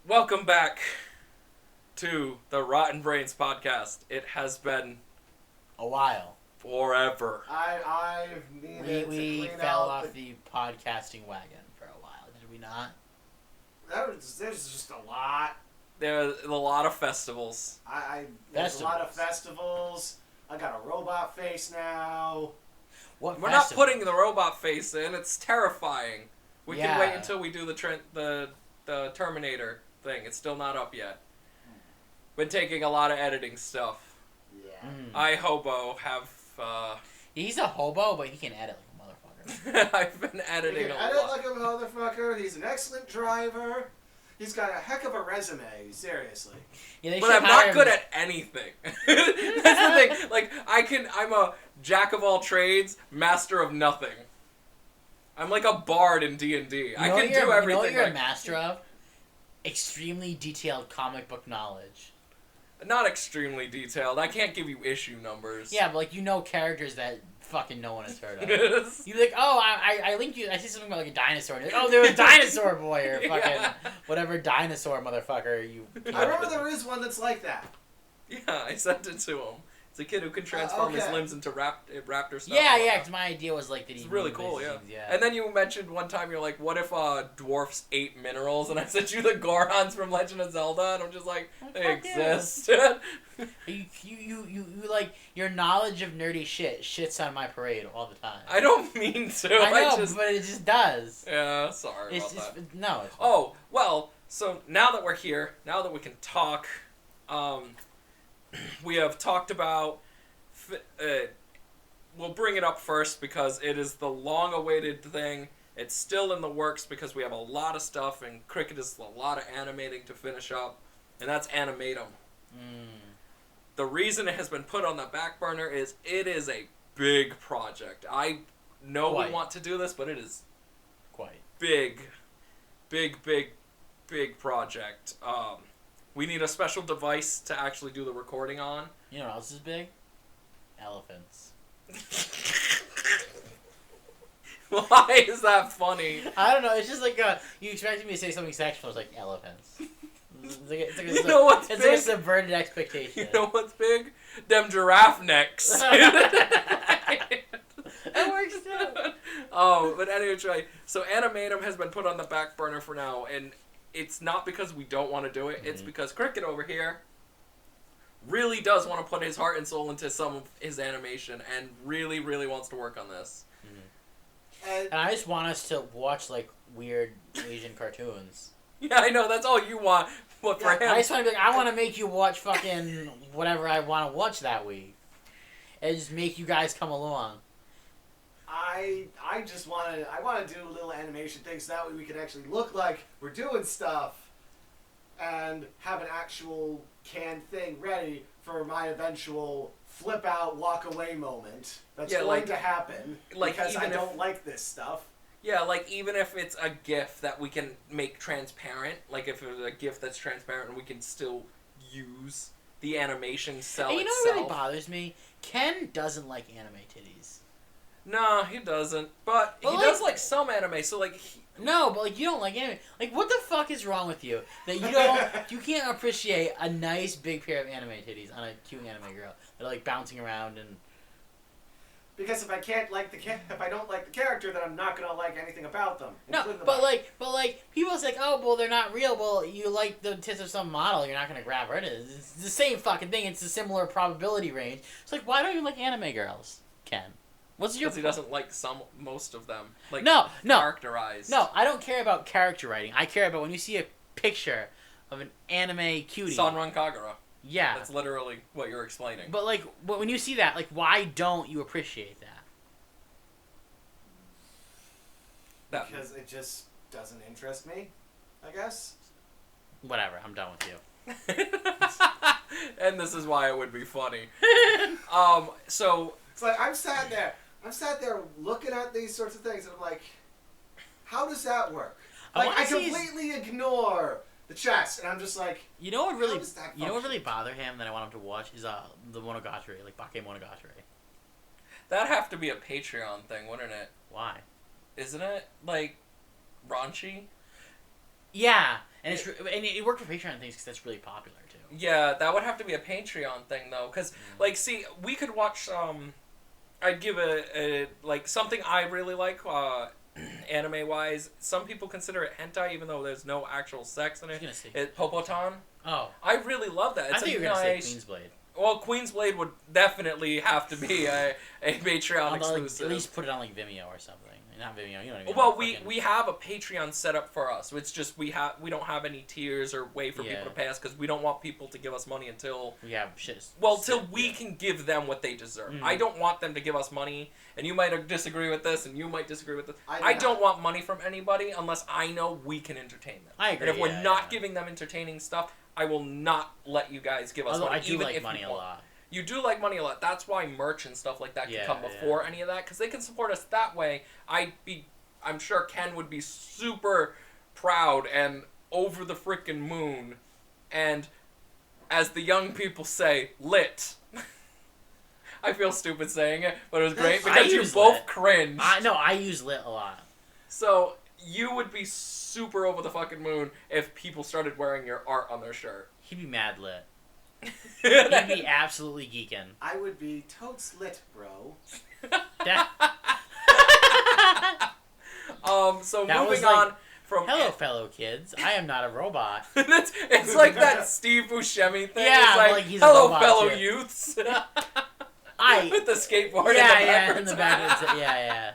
Welcome back to the Rotten Brains podcast. It has been A while. forever. I've needed We to clean fell out off the podcasting wagon for a while, did we not? There's just a lot. There's a lot of festivals. There's a lot of festivals. I got a robot face now. What We're festival? not putting the robot face in. It's terrifying. We can wait until we do the Terminator thing. It's still not up yet. Been taking a lot of editing stuff. Yeah. I hobo have. He's a hobo, but he can edit like a motherfucker. I've been He editing can a edit lot. like a motherfucker. He's an excellent driver. He's got a heck of a resume. Seriously. Yeah, they But should I'm hire not good him. at anything. That's the thing. Like, I'm a jack of all trades, master of nothing. I'm like a bard in D&D. I can do everything. You know what you're like, a master of? Extremely detailed comic book knowledge. not extremely detailed. I can't give you issue numbers. Yeah, but like you know characters that fucking no one has heard of. Yes. You're like, oh, I linked you. I see something about like a dinosaur. And you're like, oh, there was Dinosaur Boy or fucking Yeah. whatever dinosaur motherfucker you. I remember there is one that's like that. Yeah, I sent it to him. It's a kid who can transform his okay. limbs into raptor stuff. Yeah, yeah. Because my idea was like that he. It's really moved cool, his yeah. things, yeah. And then you mentioned one time, you're like, what if dwarfs ate minerals? And I sent you the Gorons from Legend of Zelda, and I'm just like, Oh, they fuck yeah. exist. You like your knowledge of nerdy shits on my parade all the time. I don't mean to. I know, just... but it just does. Yeah, sorry It's about just that. no. It's Oh, well, so now that we're here, now that we can talk, we have talked about... we'll bring it up first because it is the long-awaited thing. It's still in the works because we have a lot of stuff, and Cricket is a lot of animating to finish up, and that's Animatum. The reason it has been put on the back burner is it is a big project. I know Quite. we want to do this, but it is quite. big project. We need a special device to actually do the recording on. You know what else is big? Elephants. Why is that funny? I don't know. It's just like you expected me to say something sexual. It's like elephants. It's like You know what's it's big? like a subverted expectation. You know what's big? Them giraffe necks. That works too. Oh, but anyway, so Animatum has been put on the back burner for now, and it's not because we don't want to do it. It's because Cricket over here really does want to put his heart and soul into some of his animation, and really, really wants to work on this. And And I just want us to watch like weird Asian cartoons. Yeah, I know, that's all you want. But for him... I just want to be like, I want to make you watch fucking whatever I want to watch that week, and just make you guys come along. I just want to do little animation things so that way we can actually look like we're doing stuff and have an actual canned thing ready for my eventual flip out walk away moment that's Yeah, going like- to happen like because I even if- don't like this stuff. Yeah, like, even if it's a GIF that we can make transparent, like, if it's a GIF that's transparent and we can still use the animation cell And you know itself. what really bothers me? Ken doesn't like anime titties. No, he doesn't. But Well, he like- does like some anime, so, like... No, but like you don't like anime. Like what the fuck is wrong with you that you don't you can't appreciate a nice big pair of anime titties on a cute anime girl that are like bouncing around and. Because if I don't like the character, then I'm not gonna like anything about them. No, including the but body. like people's like, oh well, they're not real. Well, you like the tits of some model, you're not gonna grab her. It's the same fucking thing. It's a similar probability range. It's like, why don't you like anime girls, Ken? What's your? Because he doesn't like most of them. Like, No. characterized. No, I don't care about character writing. I care about when you see a picture of an anime cutie. Sanran Kagura. Yeah. That's literally what you're explaining. But like, when you see that, like, why don't you appreciate that? Because it just doesn't interest me, I guess. Whatever, I'm done with you. And this is why it would be funny. So... It's like I'm sat there looking at these sorts of things, and I'm like, how does that work? Like I completely ignore the chest, and I'm just like, You know what really? How does that You know what function? really bothered him that I want him to watch is the Monogatari, like Bake Monogatari. That'd have to be a Patreon thing, wouldn't it? Why? Isn't it? Like, raunchy? Yeah, And it worked for Patreon things because that's really popular too. Yeah, that would have to be a Patreon thing though, because like, see, we could watch. I'd give a like something I really like, anime wise. Some people consider it hentai, even though there's no actual sex in it. It's Popotan. Oh, I really love that. It's I thought you were gonna say Queen's Blade. Well, Queen's Blade would definitely have to be a Patreon exclusive. At least put it on like Vimeo or something. Not Vimeo, you know what I mean? Well, we have a Patreon set up for us. It's just we don't have any tiers or way for people to pay us because we don't want people to give us money until we have shit. Well, till we can give them what they deserve. I don't want them to give us money, and you might disagree with this, and you might disagree with this. I don't want money from anybody unless I know we can entertain them. I agree. And if we're not giving them entertaining stuff, I will not let you guys give us money. I do even like if money a lot. You do like money a lot. That's why merch and stuff like that can come before any of that, because they can support us that way. I'm sure Ken would be super proud and over the frickin' moon, and as the young people say, lit. I feel stupid saying it, but it was great because you both cringed. I use lit a lot. So you would be super over the fucking moon if people started wearing your art on their shirt. He'd be mad lit. He'd be absolutely geeking. I would be totes lit, bro. So that moving on from hello, fellow kids. I am not a robot. It's like that Steve Buscemi thing. Yeah, it's like he's hello, a robot fellow too. Youths. With the skateboard. In the back. Yeah.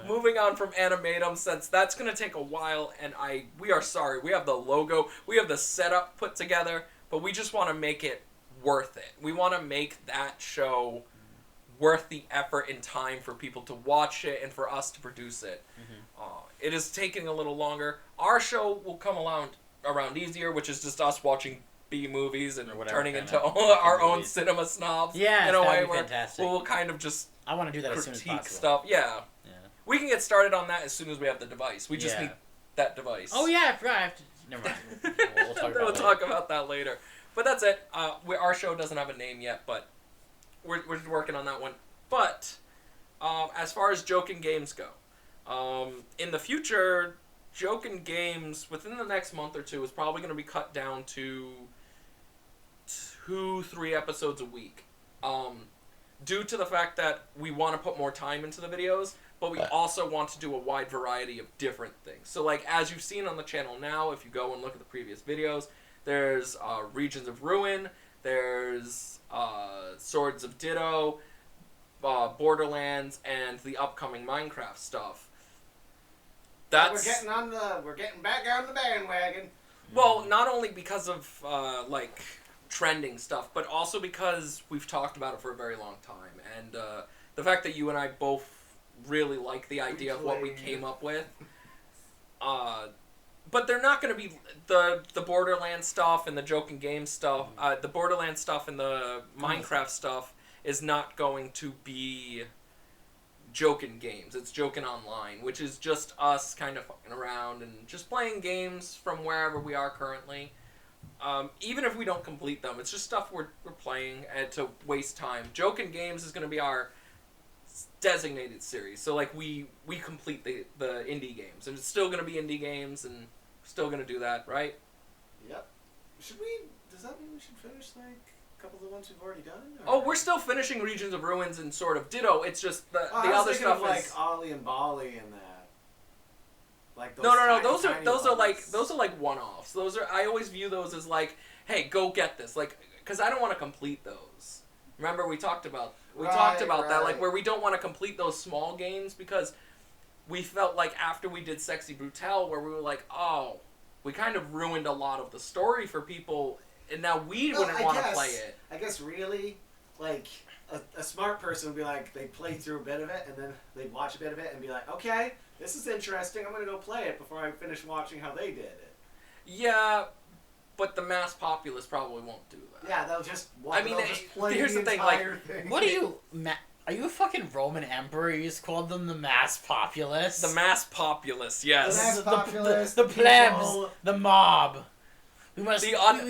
Moving on from Animatum, since that's gonna take a while, and we are sorry. We have the logo, we have the setup put together, but we just want to make it worth it. We want to make that show worth the effort and time for people to watch it and for us to produce it. It is taking a little longer. Our show will come around easier, which is just us watching B movies and turning into our own cinema snobs. Yeah, in a way where fantastic. we'll kind of just I want to do that as soon as possible. Stuff. Yeah. We can get started on that as soon as we have the device. We just need that device. Oh yeah, I forgot. I have to. Never mind. We'll talk about that later. But that's it. Our show doesn't have a name yet, but we're working on that one. But as far as Joke and Games go, in the future, Joke and Games within the next month or two is probably going to be cut down to 2-3 episodes a week. Due to the fact that we want to put more time into the videos, but we also want to do a wide variety of different things. So, like, as you've seen on the channel now, if you go and look at the previous videos, there's Regions of Ruin, there's Swords of Ditto, Borderlands, and the upcoming Minecraft stuff. We're getting back on the bandwagon. Well, not only because of, trending stuff, but also because we've talked about it for a very long time, and the fact that you and I both really like the idea of what we came up with. But they're not going to be the Borderlands stuff and the Joke and Game stuff. The Borderlands stuff and the Minecraft stuff is not going to be Joke and Games. It's Joke and Online, which is just us kind of fucking around and just playing games from wherever we are currently. Even if we don't complete them, it's just stuff we're playing and to waste time. Joke and Games is going to be our designated series. So, like, we complete the indie games. And it's still going to be indie games, and we're still going to do that, right? Yep. Does that mean we should finish, like, a couple of the ones we've already done? Or? Oh, we're still finishing Regions of Ruins and sort of Ditto. It's just the other stuff of, is... like, Ollie and Bali and that. Like those No. Those are like one-offs. Those are, I always view those as like, hey, go get this, like, because I don't want to complete those. Remember we talked about that, like, where we don't want to complete those small games because we felt like after we did Sexy Brutale, where we were like, oh, we kind of ruined a lot of the story for people, and now we wouldn't want to play it. I guess really, like, a smart person would be like, they play through a bit of it and then they'd watch a bit of it and be like, okay, this is interesting, I'm going to go play it before I finish watching how they did it. Yeah, but the mass populace probably won't do that. Yeah, they'll just play here's the thing, thing. What are you... Are you a fucking Roman emperor? You just called them the mass populace? The mass populace, yes. The mass populace, the plebs, the mob. We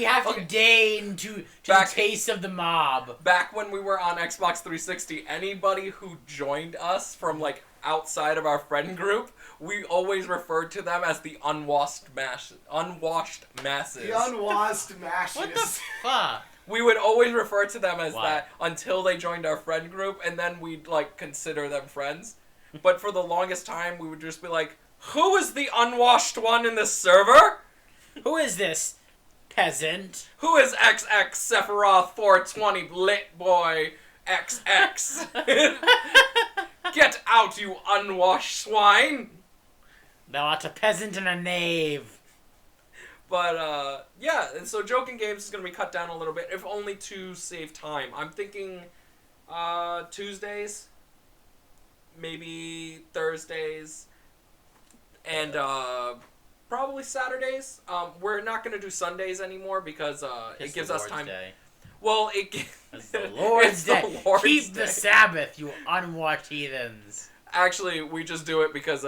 have to deign to the taste of the mob. Back when we were on Xbox 360, anybody who joined us from, like, outside of our friend group, we always referred to them as the unwashed masses. The unwashed mashes. What the fuck? We would always refer to them as Why? that until they joined our friend group, and then we'd, like, consider them friends. But for the longest time, we would just be like, who is the unwashed one in this server? Who is this peasant? Who is XX Sephiroth 420 Lit Boy XX? Get out, you unwashed swine! Thou art a peasant and a knave. But, yeah, and so Joking Games is going to be cut down a little bit, if only to save time. I'm thinking, Tuesdays, maybe Thursdays, and, probably Saturdays. We're not going to do Sundays anymore because, it gives us time. Day. Well, It's the Lord's it's Day. the Lord's Keep Day. the Sabbath, you unwashed heathens. Actually, we just do it because,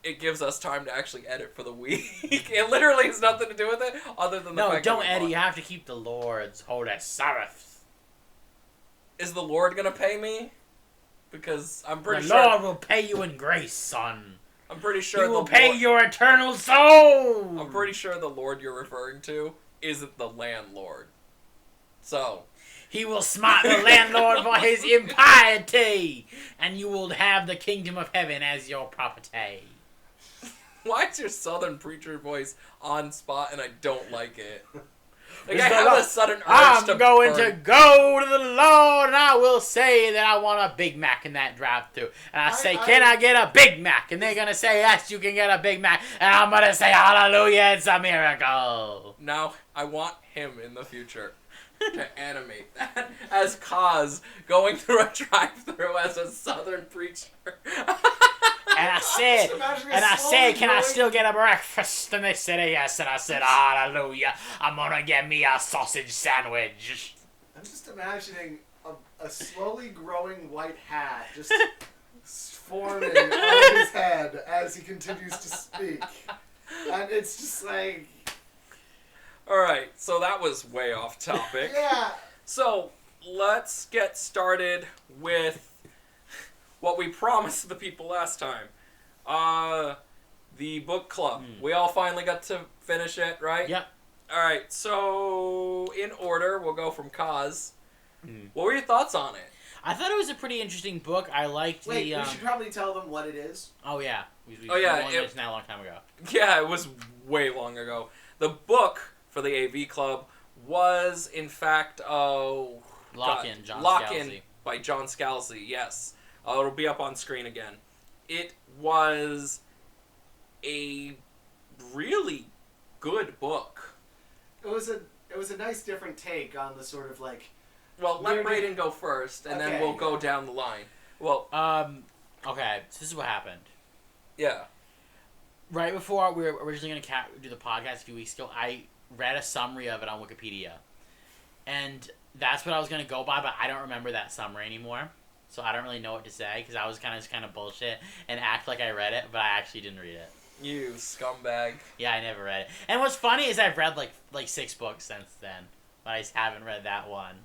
it gives us time to actually edit for the week. It literally has nothing to do with it, other than the No, fact that don't we edit. bought- You have to keep the Lord's holy Sabbath. Is the Lord gonna pay me? Because I'm pretty The sure. Lord will pay you in grace, son. I'm pretty sure He will the pay Lord, your eternal soul. I'm pretty sure the Lord you're referring to isn't the landlord. So. He will smite the landlord for his impiety, and you will have the kingdom of heaven as your property. Why is your southern preacher voice on spot and I don't like it? Like, It's I the have Lord. a sudden urge I'm to going burn. to go to the Lord, and I will say that I want a Big Mac in that drive-thru. And I say, can I get a Big Mac? And they're going to say, yes, you can get a Big Mac. And I'm going to say, hallelujah, it's a miracle. Now, I want him in the future to animate that as Kaz going through a drive-thru as a southern preacher. And I said, can I still get a breakfast? And they said, yes. And I said, hallelujah, I'm going to get me a sausage sandwich. I'm just imagining a slowly growing white hat just forming on his head as he continues to speak. And it's just like... Alright, so that was way off topic. Yeah. So, let's get started with what we promised the people last time. The book club. We all finally got to finish it, right? Yep. Alright, so in order, we'll go from Kaz. What were your thoughts on it? I thought it was a pretty interesting book. I liked Wait, the... we should probably tell them what it is. Oh, yeah. We it- now a long time ago. Yeah, it was way long ago. The book for the AV Club was, in fact, Lock In, John Lock Scalzi. In by John Scalzi, yes. It'll be up on screen again. It was a really good book. It was a nice different take on the sort of like... Well, let We're Braden gonna- go first, and then Okay. we'll go down the line. Well, Okay, so this is what happened. yeah. Right before we were originally going to do the podcast a few weeks ago, I read a summary of it on Wikipedia. And that's what I was going to go by, but I don't remember that summary anymore. So I don't really know what to say, because I was kind of bullshit and act like I read it, but I actually didn't read it. You scumbag. Yeah, I never read it. And what's funny is I've read like 6 books since then, but I just haven't read that one.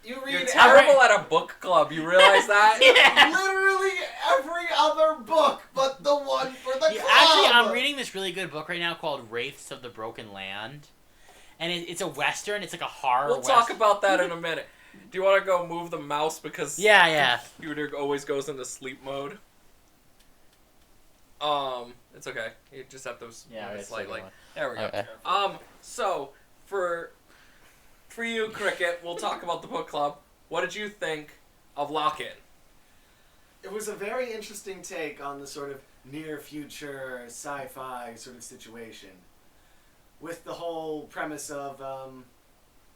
You You're read terrible at a book club, you realize that? Yeah. literally every other book but the one for the Yeah, club. actually, I'm reading this really good book right now called Wraiths of the Broken Land. And it's a Western. It's like a horror We'll talk about that in a minute. Do you want to go move the mouse because Yeah. the computer always goes into sleep mode? It's okay. You just have to move it slightly. There we go. Okay. So for you, Cricket, we'll talk about the book club. What did you think of Lock In? It was a very interesting take on the sort of near future sci-fi sort of situation, with the whole premise of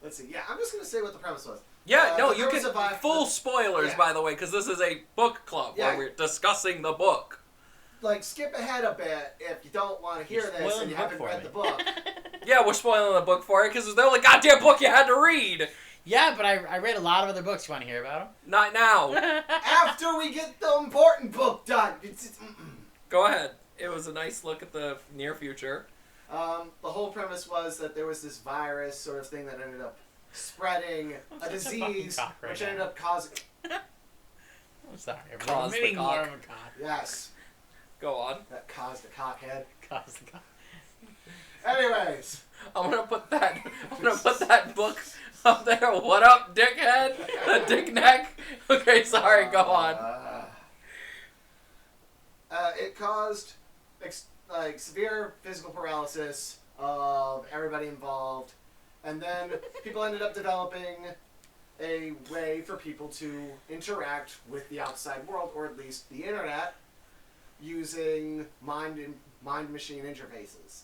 let's see. Yeah, I'm just gonna say what the premise was. Yeah, no, the you premise can of full spoilers, yeah. by the way, because this is a book club Yeah. where we're discussing the book. Like, skip ahead a bit if you don't want to hear You're this spoiling and you the book haven't for read me. the book. Yeah, we're spoiling the book for it because it's the only goddamn book you had to read. Yeah, but I read a lot of other books. You want to hear about Not now. them? After we get the important book done. Go ahead. It was a nice look at the near future. The whole premise was that there was this virus sort of thing that ended up spreading a such a disease, fucking cock right which now. ended up causing... I'm sorry. Cause Maybe the more cock. of a cock. Yes. Go on. That caused the cockhead. Cause the cock. Anyways. I'm gonna put that book up there. What up, dickhead? Dick neck. Okay, sorry. Go on. It caused severe physical paralysis of everybody involved, and then people ended up developing a way for people to interact with the outside world, or at least the internet, using mind-machine interfaces.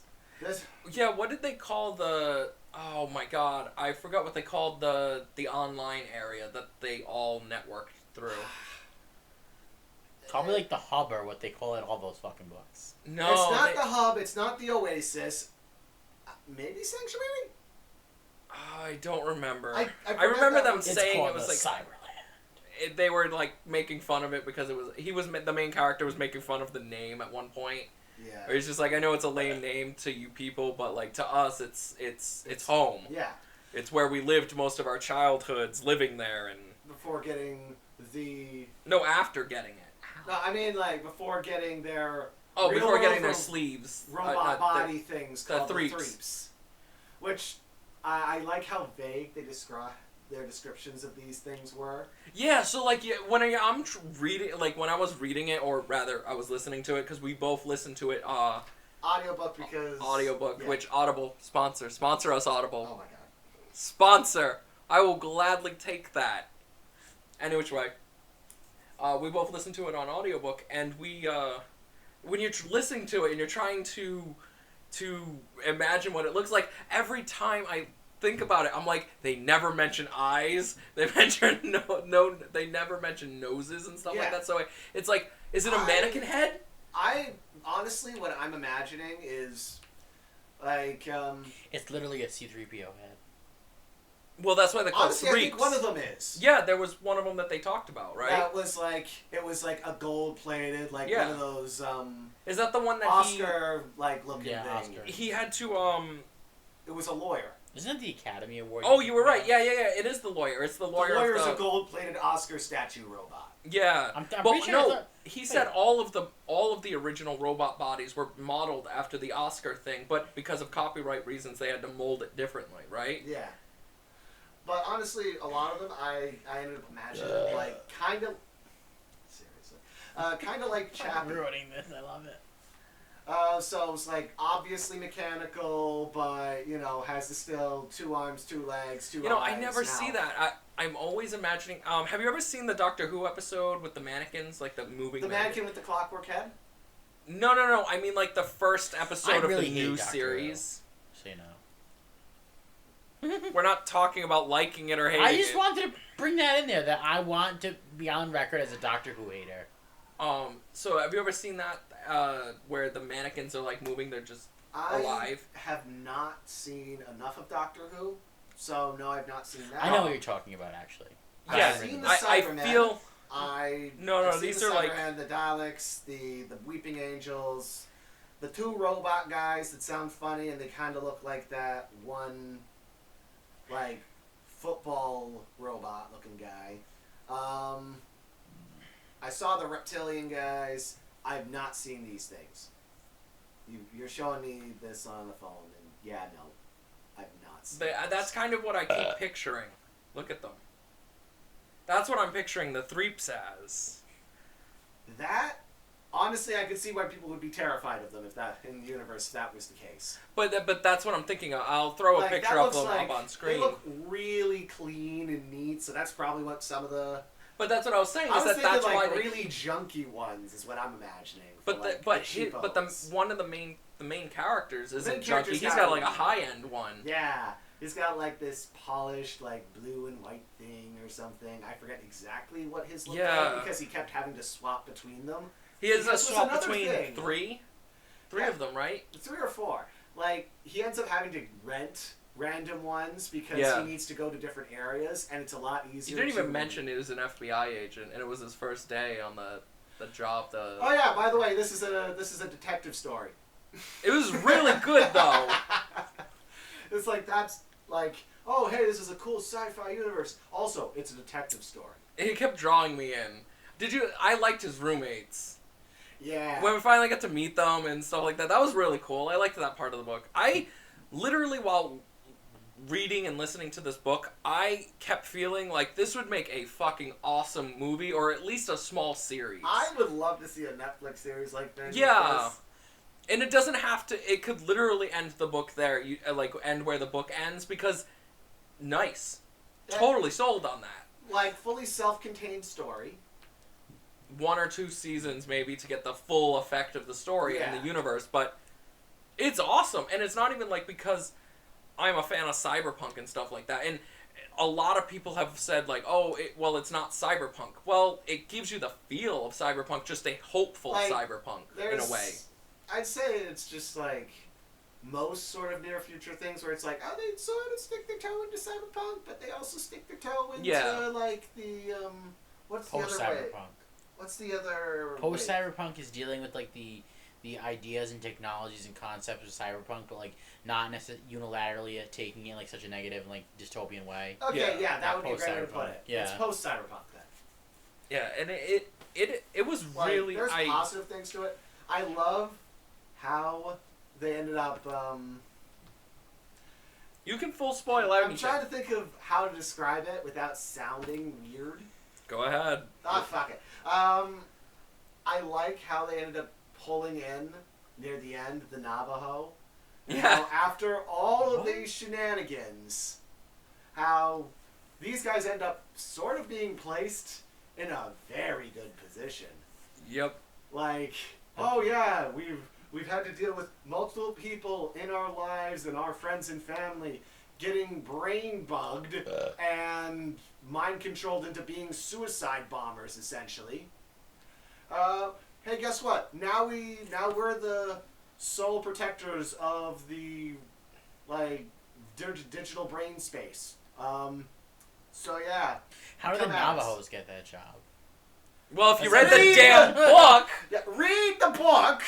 Yeah, what did they call the? Oh my God, I forgot what they called the online area that they all networked through. Probably like the hub or what they call it, all those fucking books. No, it's not the hub. It's not the Oasis. Maybe Sanctuary. I don't remember. I remember that them was- saying it the was like Cyberland. they were like making fun of it because the main character was making fun of the name at one point. Yeah. Or he's just like, I know it's a lame name to you people, but like to us, it's home. Yeah. It's where we lived most of our childhoods, living there, and Before getting the. no, after getting it. No, I mean like before getting their. Oh, real before getting world their sleeves. Robot not body things the called the threeps. threeps. Which I like how vague they describe their descriptions of these things were. Yeah, so like when I'm reading, like when I was reading it, or rather I was listening to it because we both listened to it. Audiobook because. Audiobook, yeah. which Audible sponsor us Audible. Oh my god. Sponsor. I will gladly take that. Any which way. We both listened to it on audiobook, and we when you're listening to it and you're trying to imagine what it looks like, every time I think about it, I'm like, they never mention eyes. They mention they never mention noses and stuff like Yeah. that. So it's like, is it a mannequin head? I honestly, what I'm imagining is like. It's literally a C-3PO head. Well, that's why they call it Honestly, I threeps. think one of them is. Yeah, there was one of them that they talked about, right? That was like it was like a gold-plated, like Yeah. one of those Is that the one that Oscar like looking Yeah, thing. Oscar. he had to It was a lawyer. Isn't it the Academy Award? Oh, you were right. Yeah. It is the lawyer. It's the lawyer. The lawyer's of the, a gold-plated Oscar statue robot. Yeah. I'm But pretty sure no, I thought- he said all of the original robot bodies were modeled after the Oscar thing, but because of copyright reasons, they had to mold it differently, right? Yeah. But honestly, a lot of them I ended up imagining like kind of seriously, kind of like I'm Chappie. ruining this. I love it. So it's like obviously mechanical, but you know has still 2 arms, 2 legs, 2 You know, eyes. I never see that. I'm always imagining. Have you ever seen the Doctor Who episode with the mannequins, like the moving? The mannequin with the clockwork head. No. I mean, like the first episode of really the hate new Doctor series. So you know. We're not talking about liking it or hating I just it. wanted to bring that in there, that I want to be on record as a Doctor Who hater. So have you ever seen that where the mannequins are like moving? They're just alive. I have not seen enough of Doctor Who, so no, I've not seen that. I know what you're talking about, actually. I've Yeah, seen the I Cybermen. feel. I've seen these the are like. Cybermen, the Daleks, the Weeping Angels, the 2 robot guys that sound funny and they kind of look like that one, like football robot looking guy. I saw the reptilian guys. I've not seen these things. You're showing me this on the phone, and yeah, no, I've not seen. That's kind of what I keep picturing. Look at them. That's what I'm picturing the threeps as. That, honestly, I could see why people would be terrified of them if that in the universe if that was the case. But that's what I'm thinking. I'll throw a Like, picture that of looks them like- up on screen. They look really clean and neat, so that's probably what some of the. But that's what I was saying. I Is was that thinking that's like why they, really junky ones is what I'm imagining. For But like, but the cheapos. one of the main characters isn't main junky. character's He's got got like a one. high end one. Yeah, he's got like this polished like blue and white thing or something. I forget exactly what his looked Yeah. like because he kept having to swap between them. He has a Because swap another between thing. three Yeah. of them, right? 3 or 4. Like he ends up having to rent random ones because Yeah. he needs to go to different areas, and it's a lot He easier. didn't even to... mention he was an FBI agent, and it was his first day on the job. Oh yeah, by the way, this is a detective story. It was really good though. It's like that's like, oh hey, this is a cool sci-fi universe. Also, it's a detective story. He kept drawing me in. I liked his roommates. Yeah. When we finally got to meet them and stuff like that, that was really cool. I liked that part of the book. I literally, while reading and listening to this book, I kept feeling like this would make a fucking awesome movie, or at least a small series. I would love to see a Netflix series like this. Yeah. And it doesn't have to, it could literally end the book there, end where the book ends, because nice. Totally sold on that. Like, fully self-contained story. 1 or 2 seasons maybe to get the full effect of the story and the universe, but it's awesome. And it's not even like because I'm a fan of cyberpunk and stuff like that. And a lot of people have said like, it's not cyberpunk. Well, it gives you the feel of cyberpunk, just a hopeful cyberpunk in a way. I'd say it's just like most sort of near future things where it's like, they sort of stick their toe into cyberpunk, but they also stick their toe into like the what's the other way? What's the other Post-cyberpunk is dealing with like the ideas and technologies and concepts of cyberpunk, but like not necessarily unilaterally taking it like such a negative and like dystopian way. Okay, that would be a great way to put it. Yeah. It's post-cyberpunk then. Yeah, and it was like, really... There's positive things to it. I love how they ended up... You can full spoil everything. I'm trying to think of how to describe it without sounding weird. Go ahead. Fuck it. I like how they ended up pulling in, near the end, the Navajo. Yeah. How after all of these shenanigans, how these guys end up sort of being placed in a very good position. Yep. Like, we've had to deal with multiple people in our lives and our friends and family getting brain bugged and mind controlled into being suicide bombers, essentially. Hey, guess what? Now we're the sole protectors of the digital brain space. So yeah. How do the Navajos get that job? Well, if you read the damn book, read the book,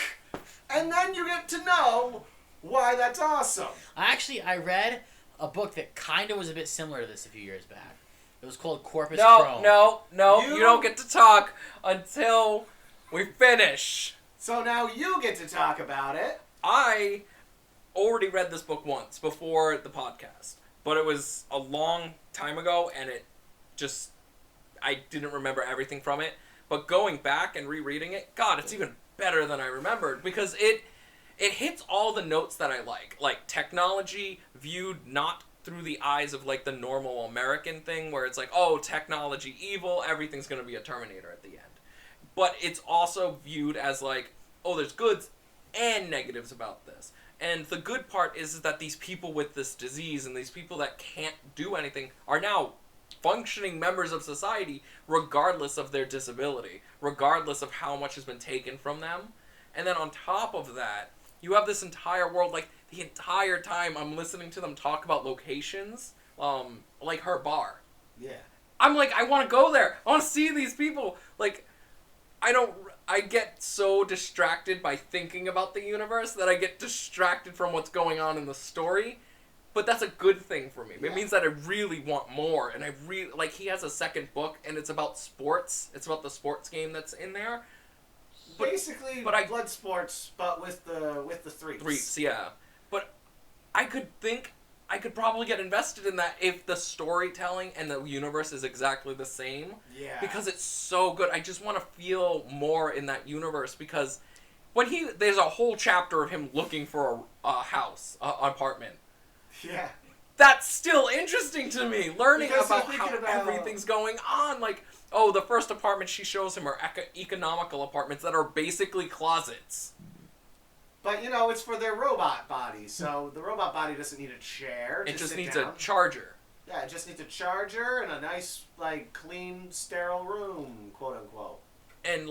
and then you get to know why that's awesome. I read a book that kind of was a bit similar to this a few years back. It was called Corpus Chrome. No, you don't get to talk until we finish. So now you get to talk about it. I already read this book once before the podcast, but it was a long time ago, and I didn't remember everything from it. But going back and rereading it, God, it's even better than I remembered, because it hits all the notes that I like technology viewed not through the eyes of like the normal American thing where it's like, technology evil, everything's going to be a Terminator at the end. But it's also viewed as like, there's goods and negatives about this. And the good part is that these people with this disease and these people that can't do anything are now functioning members of society regardless of their disability, regardless of how much has been taken from them. And then on top of that, you have this entire world, like the entire time I'm listening to them talk about locations, like her bar. Yeah. I'm like, I want to go there. I want to see these people. Like, I get so distracted by thinking about the universe that I get distracted from what's going on in the story. But that's a good thing for me. It means that I really want more. And he has a second book, and it's about sports. It's about the sports game that's in there. Basically, blood sports, but with the threats. Threats, yeah. But I could probably get invested in that if the storytelling and the universe is exactly the same. Yeah. Because it's so good. I just want to feel more in that universe, because there's a whole chapter of him looking for a house, an apartment. Yeah. That's still interesting to me, learning because about how everything's going on. Like, the first apartment she shows him are economical apartments that are basically closets. But, it's for their robot body, so the robot body doesn't need a chair. It just needs a charger. Yeah, it just needs a charger and a nice, clean, sterile room, quote-unquote. And,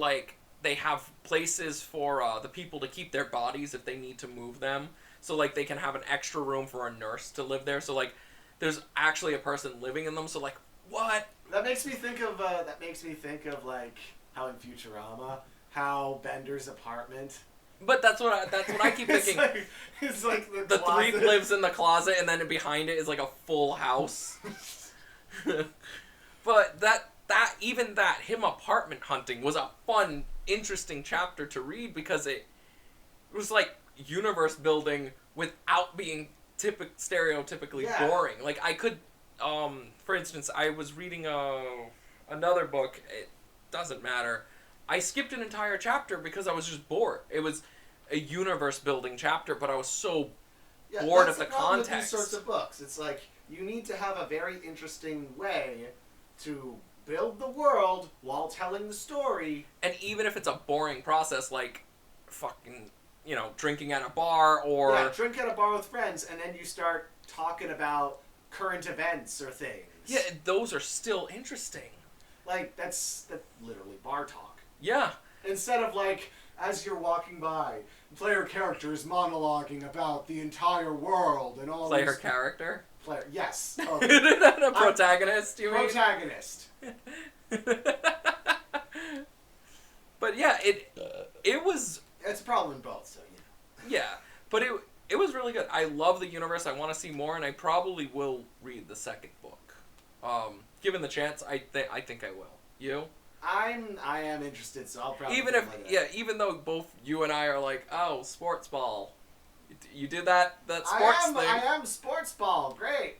they have places for the people to keep their bodies if they need to move them. So, they can have an extra room for a nurse to live there. So, there's actually a person living in them. So, what? That makes me think of, how in Futurama, how Bender's apartment... But that's what I keep thinking. It's like the Threep lives in the closet, and then behind it is, a full house. But him apartment hunting was a fun, interesting chapter to read because it was like universe building without being stereotypically boring. Like I could, for instance, I was reading another book. It doesn't matter. I skipped an entire chapter because I was just bored. It was a universe building chapter, but I was so bored of the context. With these sorts of books, it's like you need to have a very interesting way to build the world while telling the story. And even if it's a boring process, like fucking, drinking at a bar or... Yeah, drink at a bar with friends, and then you start talking about current events or things. Yeah, those are still interesting. Like, that's literally bar talk. Yeah. Instead of, like, as you're walking by, player character is monologuing about the entire world and all Player character? Yes. A protagonist, you mean? Protagonist. But yeah, it was... It's a problem in both, so Yeah, but it was really good. I love the universe. I want to see more, and I probably will read the second book. Given the chance, I think I will. You? I am interested, so I'll probably... Even though both you and I are like, oh, sports ball. You did that sports thing. I am sports ball. Great.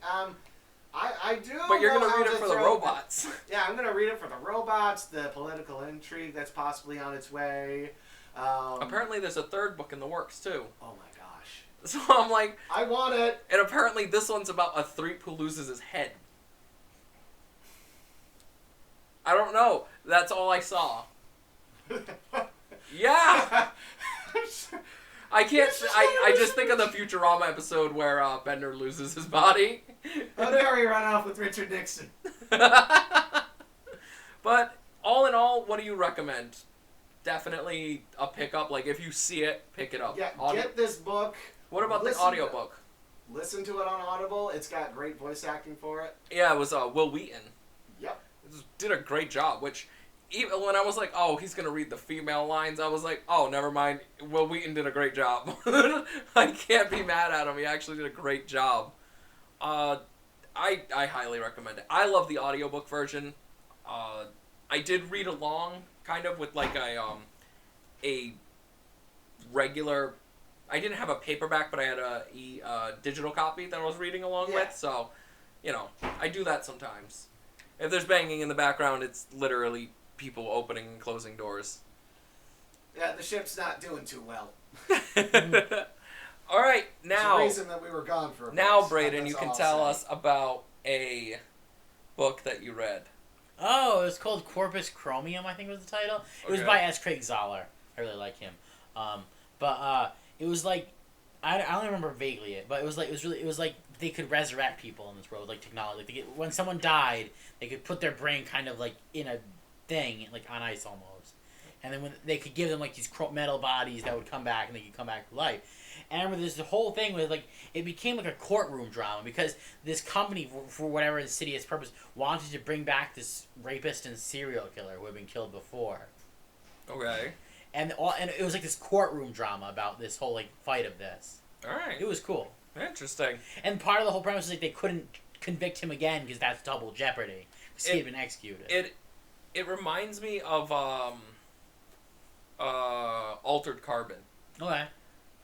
I do. But you're gonna read it for the robots. Yeah, I'm gonna read it for the robots. The political intrigue that's possibly on its way. Apparently, there's a third book in the works too. Oh my gosh. So I'm like, I want it. And apparently, this one's about a Threep who loses his head. I don't know. That's all I saw. Yeah. I can't. I just think of the Futurama episode where Bender loses his body. Oh, there he ran off with Richard Nixon. But all in all, what do you recommend? Definitely a pickup. Like if you see it, pick it up. Yeah, get this book. What about the audiobook? Listen to it on Audible. It's got great voice acting for it. Yeah, it was Will Wheaton. Yep. Did a great job, which... Even when I was like, oh, he's going to read the female lines, I was like, oh, never mind. Will Wheaton did a great job. I can't be mad at him. He actually did a great job. I highly recommend it. I love the audiobook version. I did read along, kind of, with like a regular... I didn't have a paperback, but I had a digital copy that I was reading along with. So, I do that sometimes. If there's banging in the background, it's literally... people opening and closing doors. Yeah, the ship's not doing too well. All right, now... There's a reason that we were gone for a bit. Now, Brayden, you can tell us about a book that you read. Oh, it was called Corpus Chromium, I think was the title. It was by S. Craig Zahler. I really like him. But it was like... I only remember vaguely it, but it was like they could resurrect people in this world, like technology. Like when someone died, they could put their brain kind of like in a thing, like on ice almost, and then when they could give them like these metal bodies that would come back and they could come back to life. And I remember there's the whole thing with like it became like a courtroom drama because this company for whatever insidious purpose wanted to bring back this rapist and serial killer who had been killed before. Okay. And it was like this courtroom drama about this whole like fight of this. All right. It was cool. Interesting. And part of the whole premise was like they couldn't convict him again because that's double jeopardy because he had been executed. It reminds me of Altered Carbon. Okay.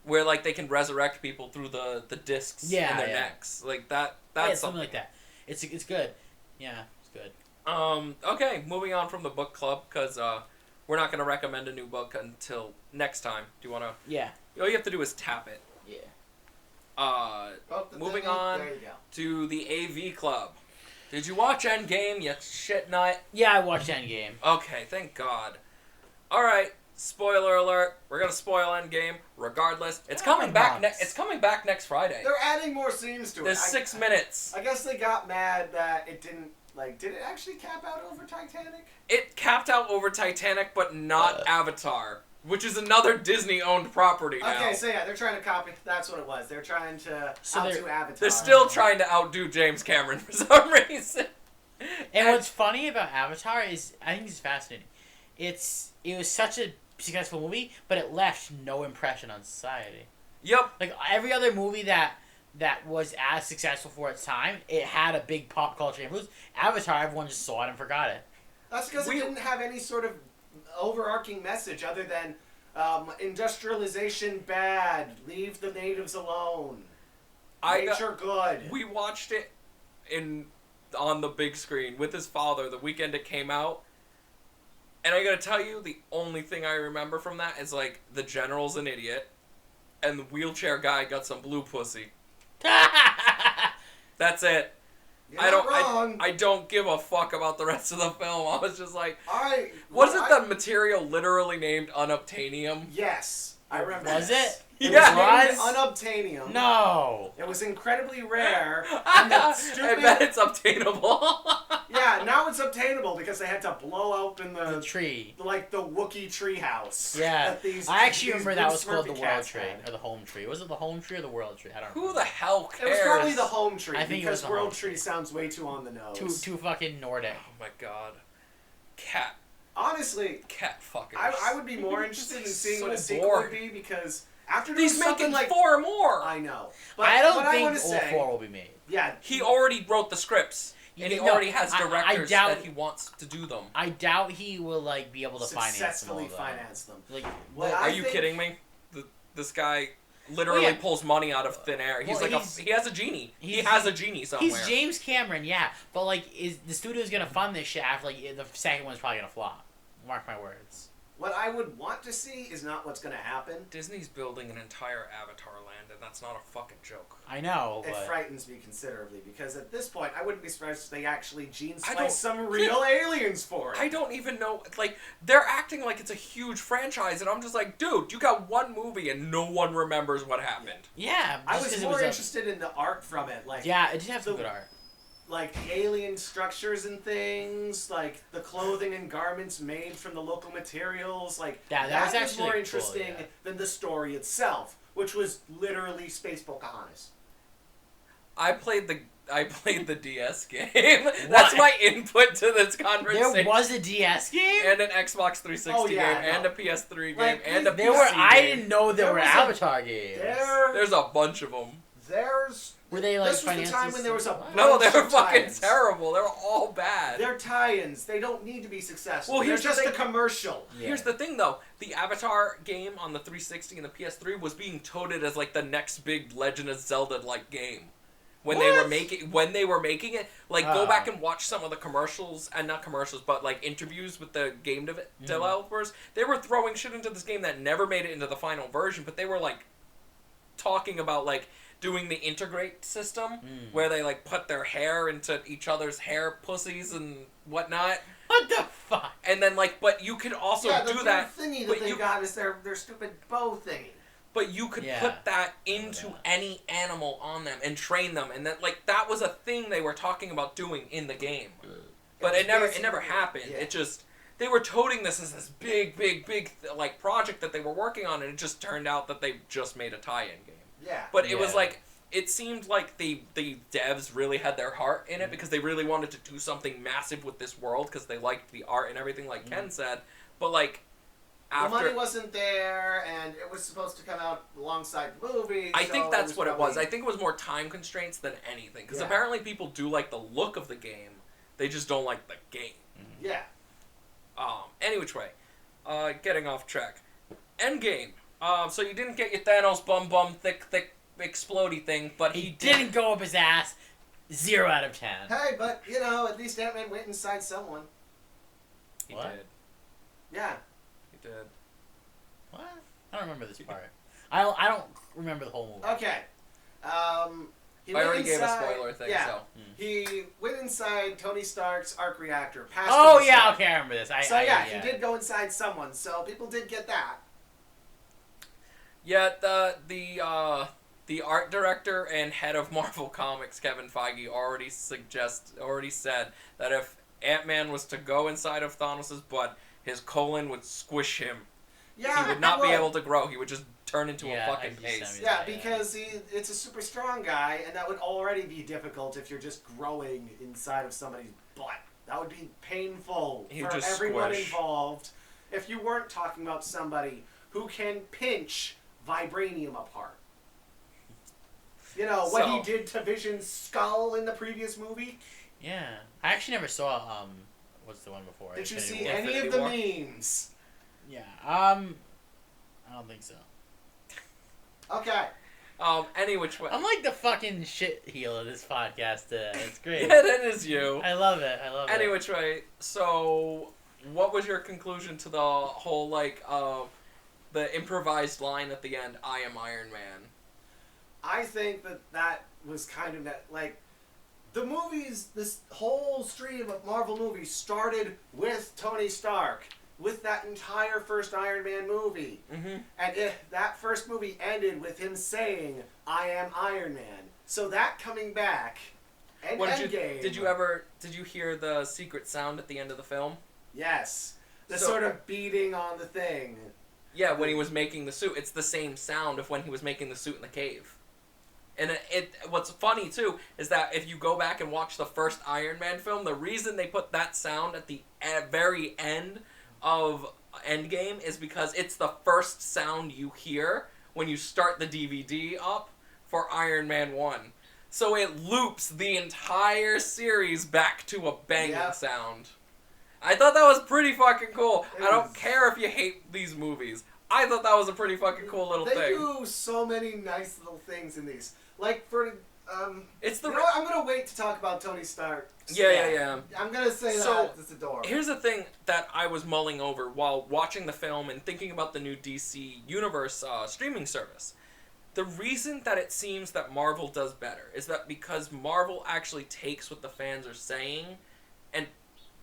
Where like they can resurrect people through the discs in their necks. Like that. That's something like that. It's good. Yeah, it's good. Okay, moving on from the book club because we're not gonna recommend a new book until next time. Do you wanna? Yeah. All you have to do is tap it. Yeah. Moving on to the AV Club. Did you watch Endgame, you shit nut? Yeah, I watched Endgame. Okay, thank God. Alright, spoiler alert. We're gonna spoil Endgame, regardless. It's coming back it's coming back next Friday. They're adding more scenes to it. There's 6 minutes. I guess they got mad that it didn't, did it actually cap out over Titanic? It capped out over Titanic, but not Avatar. Which is another Disney-owned property now. Okay, so yeah, they're trying to copy. That's what it was. They're trying to outdo Avatar. They're still trying to outdo James Cameron for some reason. And what's funny about Avatar is, I think it's fascinating. It was such a successful movie, but it left no impression on society. Yep. Like every other movie that was as successful for its time, it had a big pop culture influence. Avatar, everyone just saw it and forgot it. That's because it didn't have any sort of overarching message other than industrialization bad, leave the natives alone, nature good. We watched it on the big screen with his father the weekend it came out. And I gotta tell you, the only thing I remember from that is, like, the general's an idiot, and the wheelchair guy got some blue pussy. That's it. I don't give a fuck about the rest of the film. I was just like, wasn't the material literally named unobtainium? Yes, I remember. Was it? It Yeah. was named unobtainium. No. It was incredibly rare. And I bet it's obtainable. Yeah, now it's obtainable because they had to blow open The tree. like the Wookiee tree house. Yeah. I actually remember that was called the Smurfy World cats Tree. had. Or the Home Tree. Was it the Home Tree or the World Tree? I don't know. Who the hell cares? It was probably the Home Tree I think it was because the World Home Tree Tree. sounds way too on the nose. Too fucking Nordic. Oh my god. Cat Honestly, fuckers. I would be more interested in seeing what a So sequel bored. would be because after doing He's something making like 4 more. I know, but I don't what think I want all to say, 4 will be made. yeah, He already wrote the scripts. And he already has directors that he wants to do them. I doubt he will like be able to successfully finance them. finance them. Like, Are you kidding me? This guy literally pulls money out of thin air. He's he has a genie. He has a genie somewhere. He's James Cameron, yeah. But like, is the studio's gonna fund this shit after like the second one's probably gonna flop? Mark my words. What I would want to see is not what's going to happen. Disney's building an entire Avatar land, and that's not a fucking joke. I know, It but frightens me considerably because at this point, I wouldn't be surprised if they actually gene splice some real aliens for it. I don't even know. Like, they're acting like it's a huge franchise, and I'm just like, dude, you got one movie and no one remembers what happened. yeah, I was more interested in the art from it. Like, yeah, it did have some good art. Like alien structures and things, like the clothing and garments made from the local materials. Like that was actually more interesting cool, than the story itself, which was literally Space Pocahontas. I played the DS game. That's my input to this conversation. There was a DS game and an Xbox 360 game and a PS3 game and a PC game. I didn't know there were Avatar games. There's a bunch of them. Were they like this was the time when there was a No, they were bunch of fucking tie-ins. terrible. They were all bad. They're tie-ins. They don't need to be successful. Well, They're here's just the a commercial. Yeah. Here's the thing, though. The Avatar game on the 360 and the PS3 was being touted as like the next big Legend of Zelda-like game. When they were making it, like go back and watch some of the commercials, and not commercials, but like interviews with the game developers. They were throwing shit into this game that never made it into the final version, but they were like talking about like doing the integrate system where they like put their hair into each other's hair pussies and whatnot. What the fuck? And then like, but you could also do that. The thingy that they got is their stupid bow thingy. But you could put that into any animal on them and train them, and that was a thing they were talking about doing in the game. But it never happened. Yeah. It just they were toting this as this big like project that they were working on, and it just turned out that they just made a tie-in game. Yeah. But it was like it seemed like the devs really had their heart in it because they really wanted to do something massive with this world because they liked the art and everything, like Ken said. But like. The money wasn't there, and it was supposed to come out alongside the movie. I think that's what it was. I think it was more time constraints than anything. Because apparently people do like the look of the game. They just don't like the game. Mm-hmm. Yeah. Any which way. Getting off track. Endgame. So you didn't get your Thanos bum thick explodey thing, but he didn't go up his ass. 0 out of 10. Hey, but, you know, at least Ant-Man went inside someone. He did. Yeah. Did. What? I don't remember this part. I don't remember the whole movie. Okay. He I already gave a spoiler thing, so. He went inside Tony Stark's arc reactor. Okay, I remember this. He did go inside someone, so people did get that. Yeah, the art director and head of Marvel Comics, Kevin Feige, already said that if Ant-Man was to go inside of Thanos' butt, his colon would squish him. Yeah, he would not be able to grow. He would just turn into a fucking paste. Yeah, because it's a super strong guy, and that would already be difficult if you're just growing inside of somebody's butt. That would be painful for everyone involved. If you weren't talking about somebody who can pinch vibranium apart. You know, what he did to Vision's skull in the previous movie? Yeah. I actually never saw What's the one before? Did you Infinity see War. any of Infinity the memes? Yeah. I don't think so. Okay. Any which way. I'm like the fucking shit heel of this podcast today. It's great. Yeah, that is you. I love it. Any which way. So, what was your conclusion to the whole the improvised line at the end? I am Iron Man. I think that was kind of the movies. This whole stream of Marvel movies started with Tony Stark. With that entire first Iron Man movie. Mm-hmm. And that first movie ended with him saying, I am Iron Man. So that coming back, and Endgame... Did you hear the secret sound at the end of the film? Yes. The sort of beating on the thing. Yeah, when he was making the suit. It's the same sound of when he was making the suit in the cave. And what's funny, too, is that if you go back and watch the first Iron Man film, the reason they put that sound at the very end of Endgame is because it's the first sound you hear when you start the DVD up for Iron Man 1. So it loops the entire series back to a banging sound. I thought that was pretty fucking cool. I don't care if you hate these movies. I thought that was a pretty fucking cool little thing. They do so many nice little things in these. Like for it's the. You know what? I'm gonna wait to talk about Tony Stark. Yeah. I'm gonna say that it's adorable. Here's the thing that I was mulling over while watching the film and thinking about the new DC Universe streaming service. The reason that it seems that Marvel does better is that because Marvel actually takes what the fans are saying and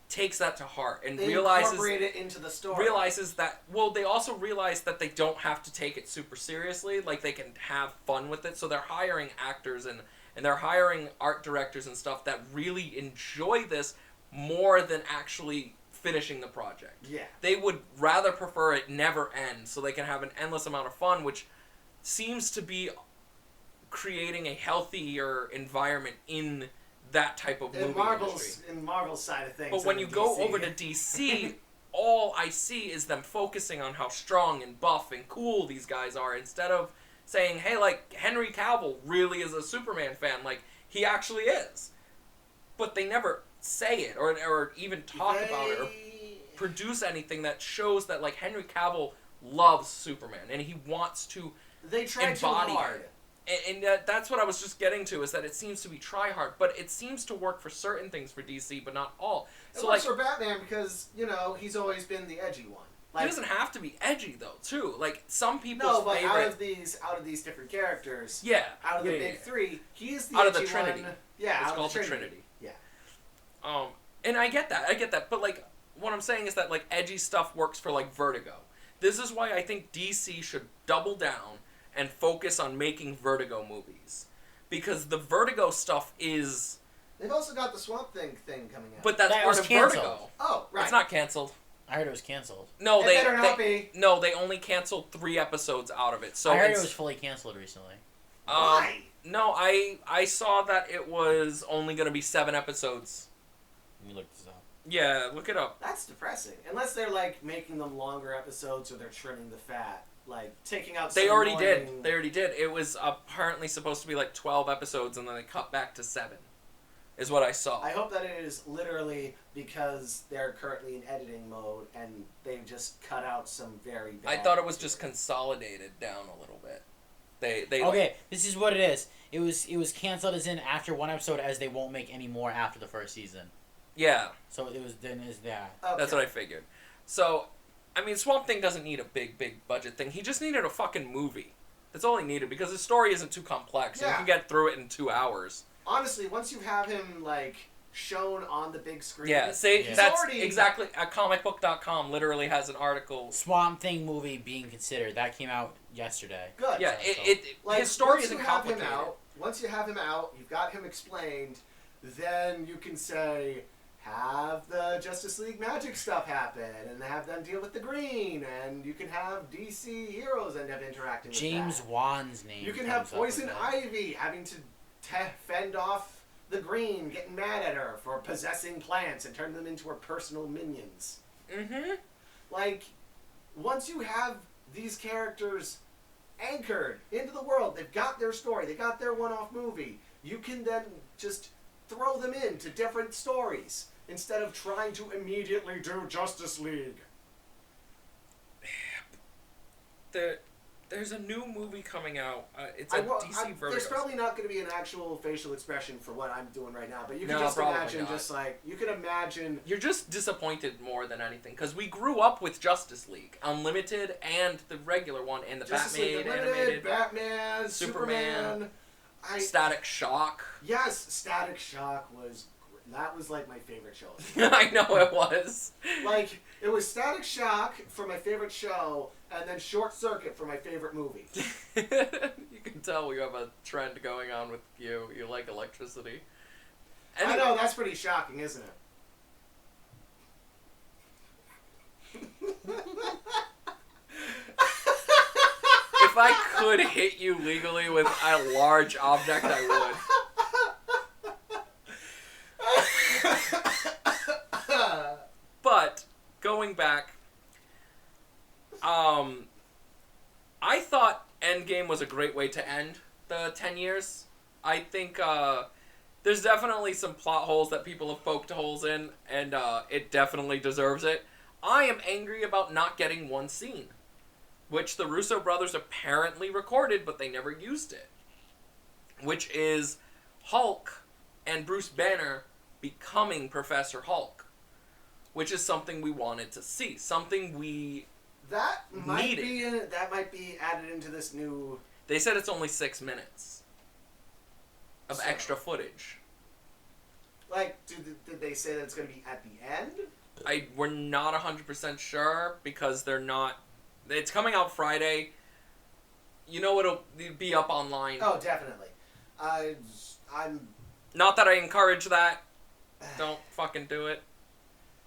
takes that to heart and realizes incorporate it into the story. Realizes that they also realize that they don't have to take it super seriously, like they can have fun with it. So they're hiring actors and they're hiring art directors and stuff that really enjoy this more than actually finishing the project. Yeah. They would rather prefer it never end so they can have an endless amount of fun, which seems to be creating a healthier environment in that type of movie industry. In Marvel's side of things. But when you go over to DC, all I see is them focusing on how strong and buff and cool these guys are instead of saying, hey, like, Henry Cavill really is a Superman fan. Like, he actually is. But they never say it or even talk about it or produce anything that shows that, like, Henry Cavill loves Superman and he wants to They try too hard. And that's what I was just getting to, is that it seems to be try hard, but it seems to work for certain things for DC, but not all. It works for Batman because, he's always been the edgy one. He doesn't have to be edgy, though, too. Like, some people's No, but favorite... out of these different characters, Yeah. out of the big three, he's the out edgy of the Trinity. one. Yeah, it's out called of the Trinity. Yeah. And I get that, but, like, what I'm saying is that, like, edgy stuff works for, like, Vertigo. This is why I think DC should double down and focus on making Vertigo movies. Because the Vertigo stuff is... They've also got the Swamp Thing coming out. But that's That part was of canceled. Vertigo. Oh, right. It's not canceled. I heard it was canceled. No, It better not be. No, they only canceled 3 episodes out of it. So I heard it was fully canceled recently. Why? No, I saw that it was only going to be 7 episodes. Let me look this up. Yeah, look it up. That's depressing. Unless they're, like, making them longer episodes or they're trimming the fat. Like, taking out some They already annoying... did. They already did. It was apparently supposed to be like 12 episodes, and then they cut back to 7. Is what I saw. I hope that it is literally because they're currently in editing mode and they've just cut out some very bad... I thought it was just consolidated down a little bit. They Okay, this is what it is. It was canceled as in after 1 episode, as they won't make any more after the first season. Yeah. So it was then is that. Okay. That's what I figured. So, I mean, Swamp Thing doesn't need a big budget thing. He just needed a fucking movie. That's all he needed, because his story isn't too complex. Yeah. You can get through it in 2 hours. Honestly, once you have him, like, shown on the big screen... Yeah, see, he's that's already... exactly... comicbook.com literally has an article... Swamp Thing movie being considered. That came out yesterday. Good. Yeah, like, his story once isn't you have complicated. Him out, once you have him out, you've got him explained, then you can say... Have the Justice League magic stuff happen, and have them deal with the green, and you can have DC heroes end up interacting with James that. Wan's name. You can have Poison Ivy having to fend off the green, getting mad at her for possessing plants and turn them into her personal minions. Mm-hmm. Like, once you have these characters anchored into the world, they've got their story, they got their one-off movie, you can then just throw them into different stories instead of trying to immediately do Justice League. There's a new movie coming out. It's a DC Vertigo. There's probably not going to be an actual facial expression for what I'm doing right now, but you can No, just probably imagine, not. just like, you can imagine... You're just disappointed more than anything, because we grew up with Justice League Unlimited and the regular one, and the Justice Batman League Unlimited, animated, Batman, Superman. Static Shock. Yes, Static Shock was... That was, like, my favorite show. I know it was. Like, it was Static Shock for my favorite show, and then Short Circuit for my favorite movie. You can tell we have a trend going on with you. You like electricity. I know, that's pretty shocking, isn't it? If I could hit you legally with a large object, I would. But, going back, I thought Endgame was a great way to end the 10 years. I think there's definitely some plot holes that people have poked holes in, and it definitely deserves it. I am angry about not getting one scene, which the Russo brothers apparently recorded, but they never used it, which is Hulk and Bruce Banner becoming Professor Hulk, which is something we wanted to see, something we that might needed. That might be added into this new... They said it's only 6 minutes of extra footage. Like, did they say that it's going to be at the end? We're not 100% sure, because they're not... It's coming out Friday. You know it'll be up online. Oh, definitely. I'm... Not that I encourage that. Don't fucking do it.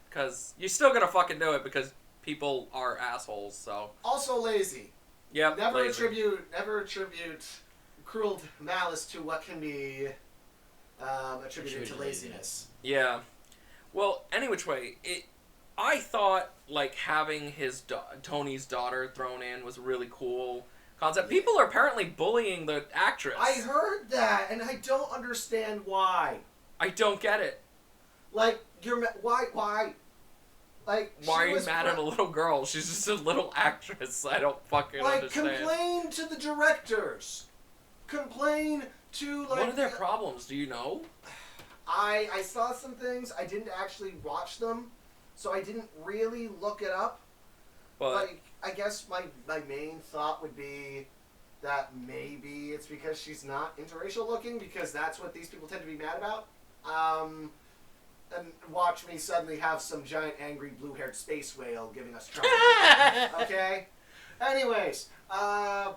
Because you're still gonna fucking do it because people are assholes, so... Also lazy. Yep, Never lazy. attribute cruel malice to what can be attributed to laziness. Yeah. Well, any which way, I thought, like, having Tony's daughter thrown in was a really cool concept. People are apparently bullying the actress. I heard that, and I don't understand why. I don't get it. Like, why? Like, why are you mad at a little girl? She's just a little actress. I don't fucking understand. Complain to the directors. Complain to, like... What are their problems? Do you know? I saw some things. I didn't actually watch them, so I didn't really look it up. But like, I guess my main thought would be that maybe it's because she's not interracial looking, because that's what these people tend to be mad about. And watch me suddenly have some giant angry blue-haired space whale giving us trouble. Okay? Anyways, I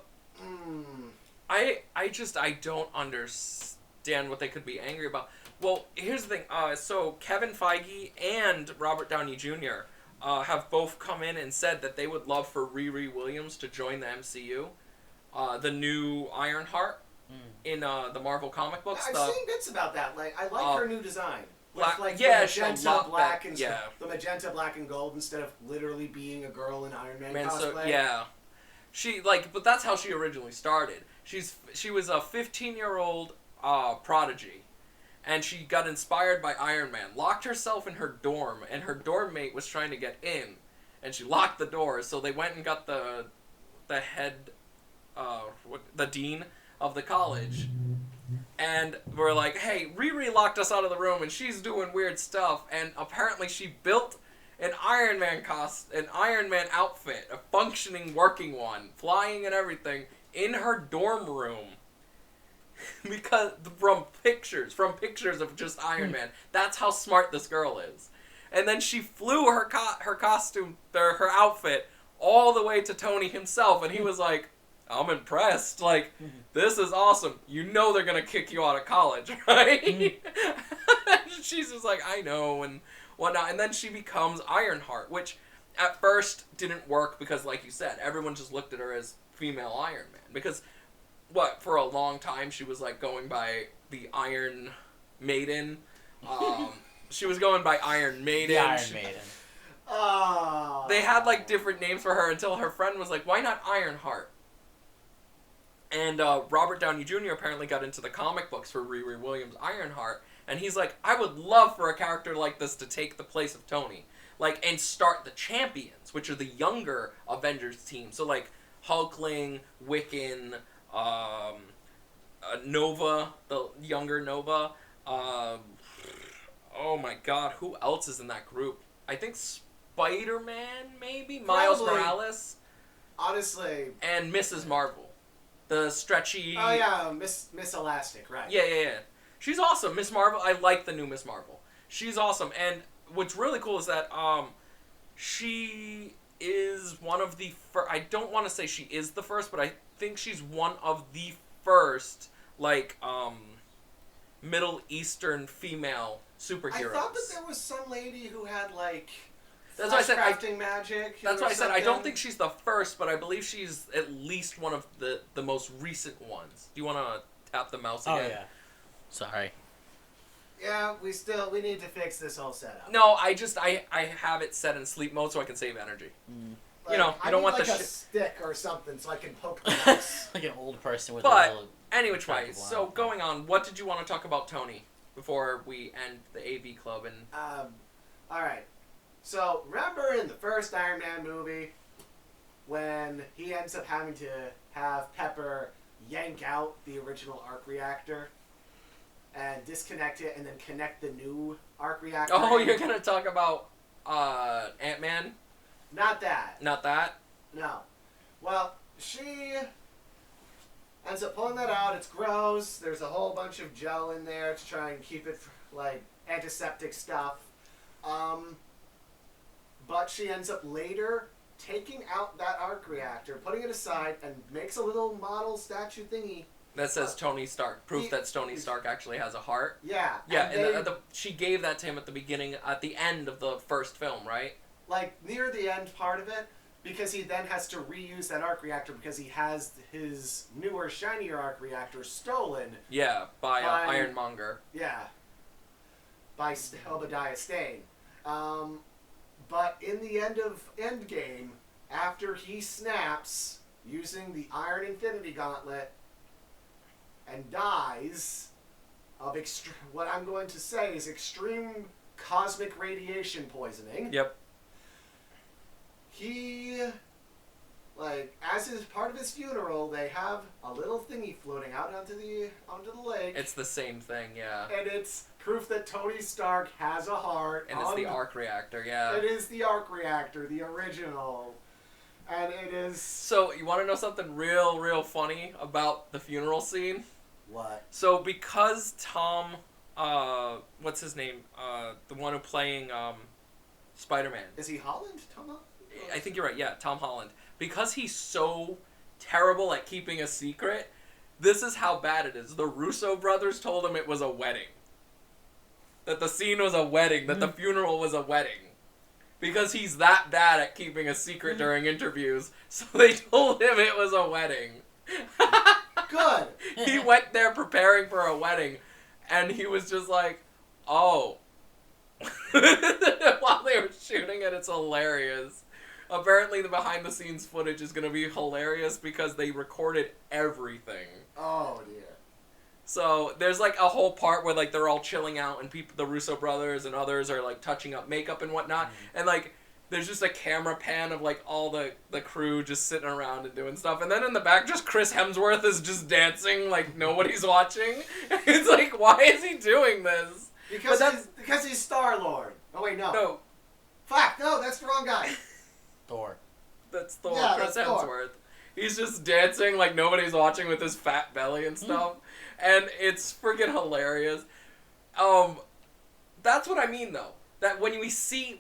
don't understand what they could be angry about. Well, here's the thing. So Kevin Feige and Robert Downey Jr. Have both come in and said that they would love for Riri Williams to join the MCU. The new Ironheart in the Marvel comic books. I've seen bits about that. Like, I like her new design. With, like, yeah, the magenta black and the magenta black and gold instead of literally being a girl in Iron Man cosplay. So, yeah. She, like, but that's how she originally started. She was a 15-year-old prodigy, and she got inspired by Iron Man, locked herself in her dorm, and her dorm mate was trying to get in, and she locked the door, so they went and got the head, the dean of the college, and we're like, hey, Riri locked us out of the room, and she's doing weird stuff, and apparently she built an Iron Man outfit, a functioning working one, flying and everything, in her dorm room. Because from pictures of just Iron Man. That's how smart this girl is. And then she flew her costume, her outfit, all the way to Tony himself, and he was like, I'm impressed. Like, this is awesome. You know they're gonna kick you out of college, right? She's just like, I know, and whatnot. And then she becomes Ironheart, which at first didn't work because, like you said, everyone just looked at her as female Iron Man. Because, for a long time she was, like, going by the Iron Maiden. She was going by Iron Maiden. The Iron Maiden. Oh. They had, like, different names for her until her friend was like, why not Ironheart? And Robert Downey Jr. apparently got into the comic books for Riri Williams' Ironheart, and he's like, I would love for a character like this to take the place of Tony, like, and start the Champions, which are the younger Avengers team. So like Hulkling, Wiccan, Nova, the younger Nova. Oh my God, who else is in that group? I think Spider-Man, maybe Miles Probably. Morales, Honestly. and Mrs. Marvel, the stretchy. Oh yeah, Miss Elastic, right? Yeah. She's awesome, Miss Marvel. I like the new Miss Marvel. She's awesome, and what's really cool is that she is one of the first. I don't want to say she is the first, but I think she's one of the first, like, Middle Eastern female superheroes. I thought that there was some lady who had like. That's why I said crafting magic. That's why I said I don't something. think she's the first, but I believe she's at least one of the most recent ones. Do you want to tap the mouse again? Oh yeah. Sorry. Yeah, we need to fix this whole setup. No, I have it set in sleep mode so I can save energy. Like, you know, you don't want like the a shit. stick or something so I can poke the mouse. Like an old person with But a little... anyway, attractive so line. going on, what did you want to talk about Tony before we end the AV Club? And All right. So remember in the first Iron Man movie when he ends up having to have Pepper yank out the original arc reactor and disconnect it and then connect the new arc reactor? oh, in? you're gonna talk about Ant-Man? Not that. Not that? No. Well, she ends up pulling that out. It's gross. There's a whole bunch of gel in there to try and keep it like antiseptic stuff. But she ends up later taking out that arc reactor, putting it aside, and makes a little model statue thingy. That says Tony Stark. Proof that Tony Stark actually has a heart. Yeah. Yeah, and they, she gave that to him at the end of the first film, right? like near the end part of it, because he then has to reuse that arc reactor because he has his newer, shinier arc reactor stolen. Yeah, by By- Ironmonger. Yeah. By Obadiah Stane. But in the end of Endgame, after he snaps using the Iron Infinity Gauntlet and dies of what I'm going to say is extreme cosmic radiation poisoning. Yep. He, like, as his part of his funeral, they have a little thingy floating out onto the lake. It's the same thing, yeah. And it's proof that Tony Stark has a heart. And it's the arc reactor, yeah. It is the arc reactor, the original. And it is... So, you want to know something real funny about the funeral scene? What? So, because Tom, what's his name? The one who playing, Spider-Man. Is he Holland? Tom Holland? I think you're right, yeah, Tom Holland. Because he's so terrible at keeping a secret, this is how bad it is. The Russo brothers told him it was a wedding. That the scene was a wedding, that the funeral was a wedding. Because he's that bad at keeping a secret during interviews, so they told him it was a wedding. Good! He went there preparing for a wedding, and he was just like, oh. While they were shooting it, it's hilarious. Apparently the behind-the-scenes footage is going to be hilarious because they recorded everything. Oh, dear. So there's like a whole part where like they're all chilling out and the Russo brothers and others are like touching up makeup and whatnot. And like there's just a camera pan of like all the crew just sitting around and doing stuff. And then in the back just Chris Hemsworth is just dancing like nobody's watching. It's like, why is he doing this? Because he's Star-Lord. Oh, wait, no. No, Fuck, no, that's the wrong guy. Thor. that's Thor, Yeah, Chris that's Thor. Hemsworth. He's just dancing like nobody's watching with his fat belly and stuff. And it's freaking hilarious. That's what I mean though. That when we see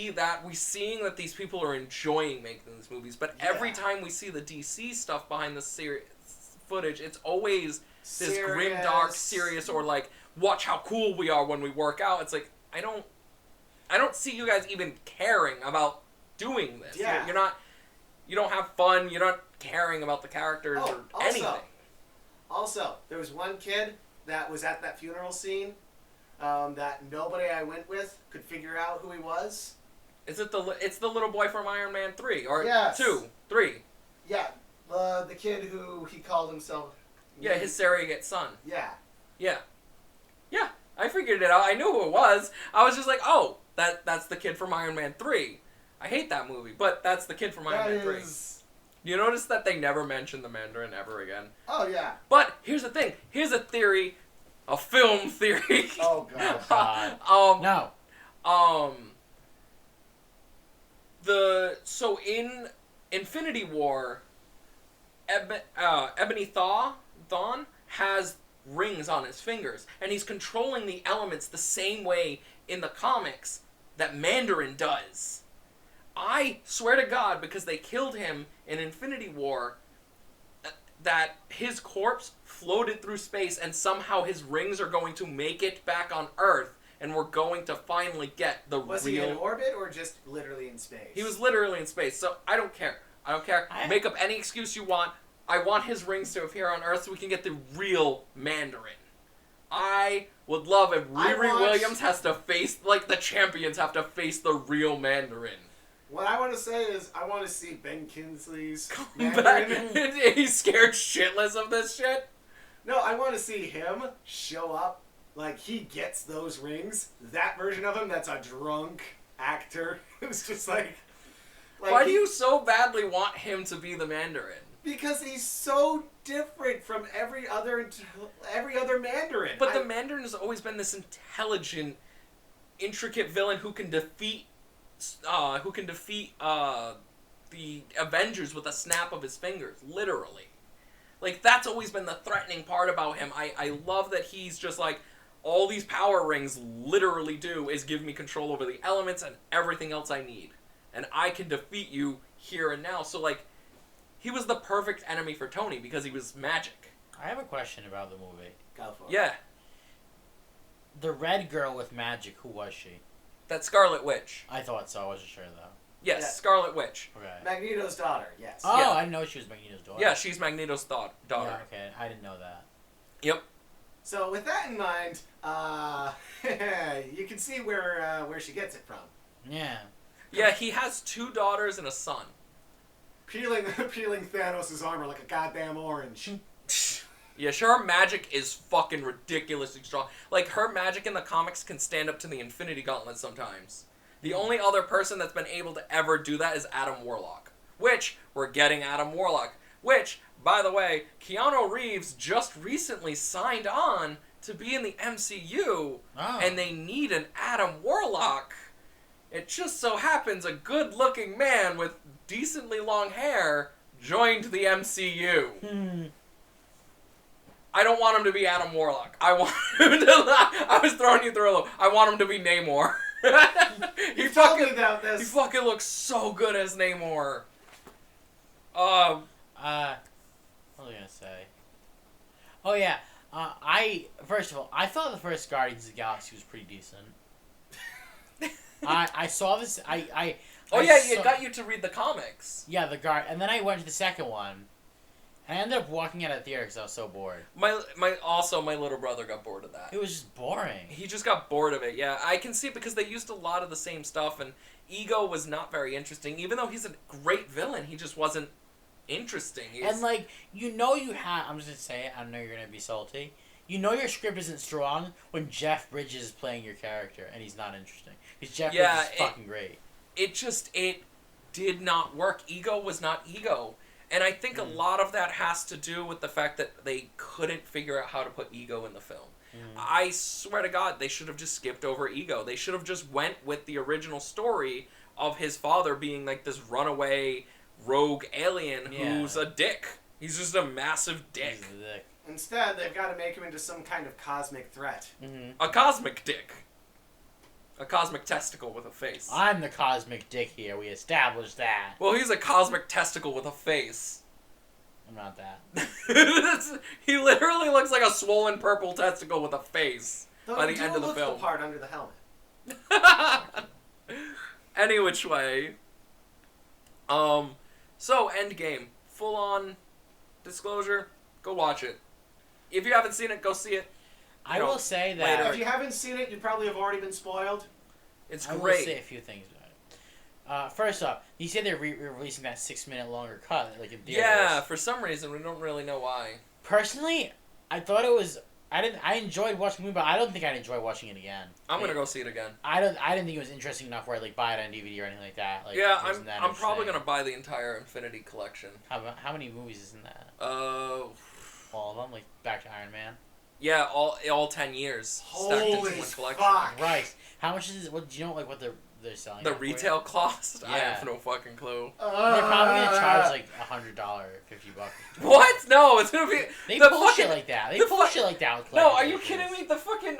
that, we're seeing that these people are enjoying making these movies. But every Yeah. time we see the DC stuff behind the footage, it's always this Serious. grim, dark, serious, or like, watch how cool we are when we work out. It's like, I don't see you guys even caring about doing this. Yeah. You don't have fun. You're not caring about the characters or anything. Also, there was one kid that was at that funeral scene that nobody I went with could figure out who he was. It's the little boy from Iron Man 3 or Yes. 2, 3. Yeah, The kid who he called himself. Yeah, his surrogate son. Yeah. Yeah. Yeah, I figured it out. I knew who it was. I was just like, oh, that's the kid from Iron Man 3. I hate that movie, but that's the kid from Iron Man 3. You notice that they never mention the Mandarin ever again? Oh, yeah. But here's the thing. Here's a theory. A film theory. Oh, God. No. So in Infinity War, Ebony Thawne has rings on his fingers, and he's controlling the elements the same way in the comics that Mandarin does. I swear to God, because they killed him in Infinity War, that his corpse floated through space, and somehow his rings are going to make it back on Earth, and we're going to finally get the Was real... he in orbit or just literally in space? He was literally in space, so I don't care. Make up any excuse you want. I want his rings to appear on Earth so we can get the real Mandarin. I would love if Riri Williams has to face, like, the champions have to face the real Mandarin. What I want to say is, I want to see Ben Kingsley's Mandarin. Mandarin. He's scared shitless of this shit. No, I want to see him show up, like, he gets those rings. That version of him, that's a drunk actor. It's just like why do you so badly want him to be the Mandarin? Because he's so different from every other Mandarin. But the Mandarin has always been this intelligent, intricate villain who can defeat the Avengers with a snap of his fingers, literally. Like, that's always been the threatening part about him. I love that he's just like, all these power rings literally do is give me control over the elements and everything else I need. And I can defeat you here and now. So, like, he was the perfect enemy for Tony because he was magic. I have a question about the movie. Go for it. Yeah. The red girl with magic, who was she? That Scarlet Witch. I thought so. I wasn't sure, though. Yes, Yeah. Scarlet Witch. Okay. Magneto's daughter, yes. Oh, Yeah. I didn't know she was Magneto's daughter. Yeah, she's Magneto's daughter. Yeah, okay. I didn't know that. Yep. So with that in mind, you can see where she gets it from. Yeah. Yeah, he has 2 daughters and a son. Peeling Thanos' armor like a goddamn orange. Yeah, sure, her magic is fucking ridiculously strong. Like, her magic in the comics can stand up to the Infinity Gauntlet sometimes. The only other person that's been able to ever do that is Adam Warlock. Which, we're getting Adam Warlock. Which, by the way, Keanu Reeves just recently signed on to be in the MCU. Oh. And they need an Adam Warlock. It just so happens a good-looking man with decently long hair joined the MCU. I don't want him to be Adam Warlock. I want him to... I was throwing you through a loop. I want him to be Namor. He fucking looks so good as Namor. What was I gonna say? Oh yeah, first of all, I thought the first Guardians of the Galaxy was pretty decent. I saw this. It got you to read the comics. Yeah, and then I went to the second one, and I ended up walking out of the theater because I was so bored. My little brother got bored of that. It was just boring. He just got bored of it. Yeah, I can see it because they used a lot of the same stuff, and Ego was not very interesting. Even though he's a great villain, he just wasn't interesting. And like, I'm just gonna say it. I know you're gonna be salty. You know your script isn't strong when Jeff Bridges is playing your character and he's not interesting. Because Jeff Bridges is fucking great. It did not work. Ego was not Ego. And I think a lot of that has to do with the fact that they couldn't figure out how to put Ego in the film. I swear to God, they should have just skipped over Ego. They should have just went with the original story of his father being like this runaway rogue alien who's a dick. He's just a massive dick. He's a dick. Instead, they've got to make him into some kind of cosmic threat. A cosmic dick. A cosmic testicle with a face. I'm the cosmic dick here. We established that. Well, he's a cosmic testicle with a face. I'm not that. He literally looks like a swollen purple testicle with a face Though by the end of the look film. The part under the helmet. Any which way. So, Endgame. Full-on disclosure. Go watch it. If you haven't seen it, go see it. I will say that... If you haven't seen it, you probably have already been spoiled. It's I great. will say a few things about it. First off, you said they're releasing that 6-minute longer cut, like in theaters. Yeah, for some reason we don't really know why. Personally, I thought it was. I enjoyed watching the movie, but I don't think I'd enjoy watching it again. I'm gonna go see it again. I didn't think it was interesting enough where I'd like buy it on DVD or anything like that. Like, Yeah, it wasn't that I'm probably interesting. gonna buy the entire Infinity Collection. How many movies is in that? Uh, All of them, like back to Iron Man. yeah, all 10 years stacked into Holy one collection. fuck! Right. How much is it? What do you know? Like what they're selling? The it for? retail cost? I Yeah. have no fucking clue. They're probably gonna charge like $100, $50. What? No, it's gonna be They the pull shit fucking- like that. They the pull fu- shit like that with No, collectible are you issues. kidding me? The fucking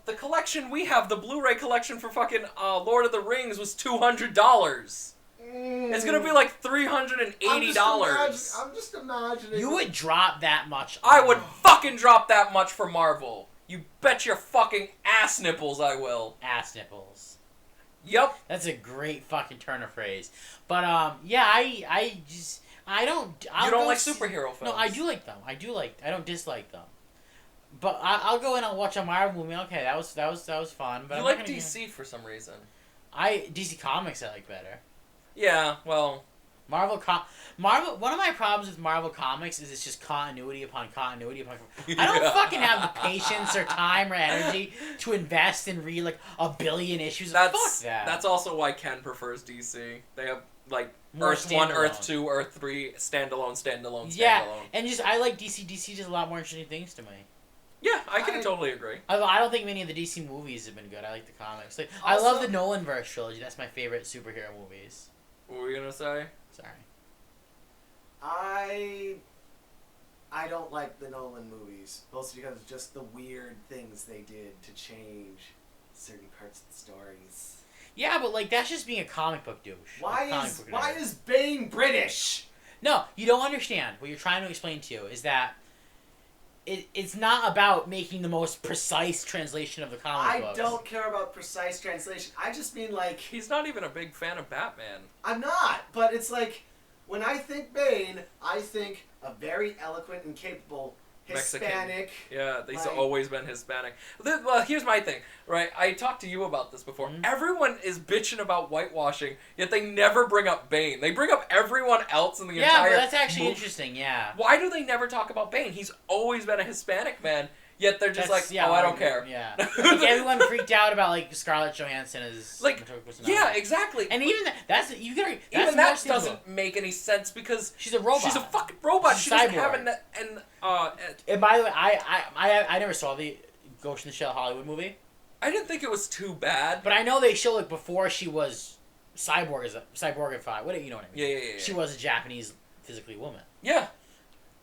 the collection we have, the Blu-ray collection for fucking Lord of the Rings was $200. It's gonna be like $380. I'm just imagining. You would drop that much. I would fucking drop that much for Marvel. You bet your fucking ass nipples I will. Ass nipples. Yup. That's a great fucking turn of phrase. But yeah, I don't. I'll You don't go like see- superhero films? No, I do like them. I don't dislike them. But I'll go in and watch a Marvel movie. Okay, that was fun. But You I'm like not gonna DC for some reason. DC Comics I like better. Yeah, well, Marvel. One of my problems with Marvel Comics is it's just continuity upon continuity upon. I don't fucking have the patience or time or energy to invest and read like a billion issues. Fuck that. That's also why Ken prefers DC. They have like More Earth 1, standalone. Earth 2, Earth 3, standalone. Yeah, and just I like DC. DC does a lot more interesting things to me. Yeah, I can totally agree. I don't think many of the DC movies have been good. I like the comics. Like, I Also- love the Nolanverse trilogy. That's my favorite superhero movies. What were you gonna say? Sorry. I don't like the Nolan movies, mostly because of just the weird things they did to change certain parts of the stories. Yeah, but like that's just being a comic book douche. Why Comic is book why nerd. is Bane British? No, you don't understand. What you're trying to explain to you is that it's not about making the most precise translation of the comic books. I don't care about precise translation. I just mean like He's not even a big fan of Batman. I'm not, but it's like when I think Bane, I think a very eloquent and capable Mexican. Hispanic. Yeah, he's Like- always been Hispanic. Well, here's my thing, right? I talked to you about this before. Mhm. Everyone is bitching about whitewashing, yet they never bring up Bane. They bring up everyone else in the Yeah, entire but that's actually movie. interesting. Yeah. Why do they never talk about Bane? He's always been a Hispanic man, yet they're just like, oh, I don't care. Yeah. Like everyone freaked out about like Scarlett Johansson as Like, Matilda personality. Yeah, exactly. And even that's you gotta that's Even more that simple. doesn't make any sense because She's a robot. she's a fucking robot. She's She a doesn't have cyborg. And by the way, I never saw the Ghost in the Shell Hollywood movie, I didn't think it was too bad. but I know they show like before she was cyborgified. What you know what I mean? Yeah. She was a Japanese physically woman. Yeah.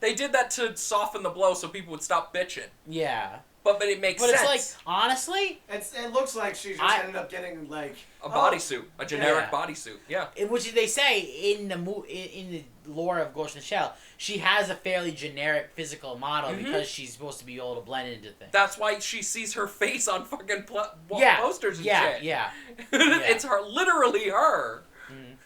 They did that to soften the blow so people would stop bitching. Yeah. But it makes But sense. it's like honestly, It looks like she just ended up getting like A bodysuit. A generic Yeah. bodysuit. Yeah. which they say in the lore of Ghost in the Shell, she has a fairly generic physical model Mhm. because she's supposed to be able to blend into things. That's why she sees her face on fucking posters and yeah, shit. yeah. It's her, literally her.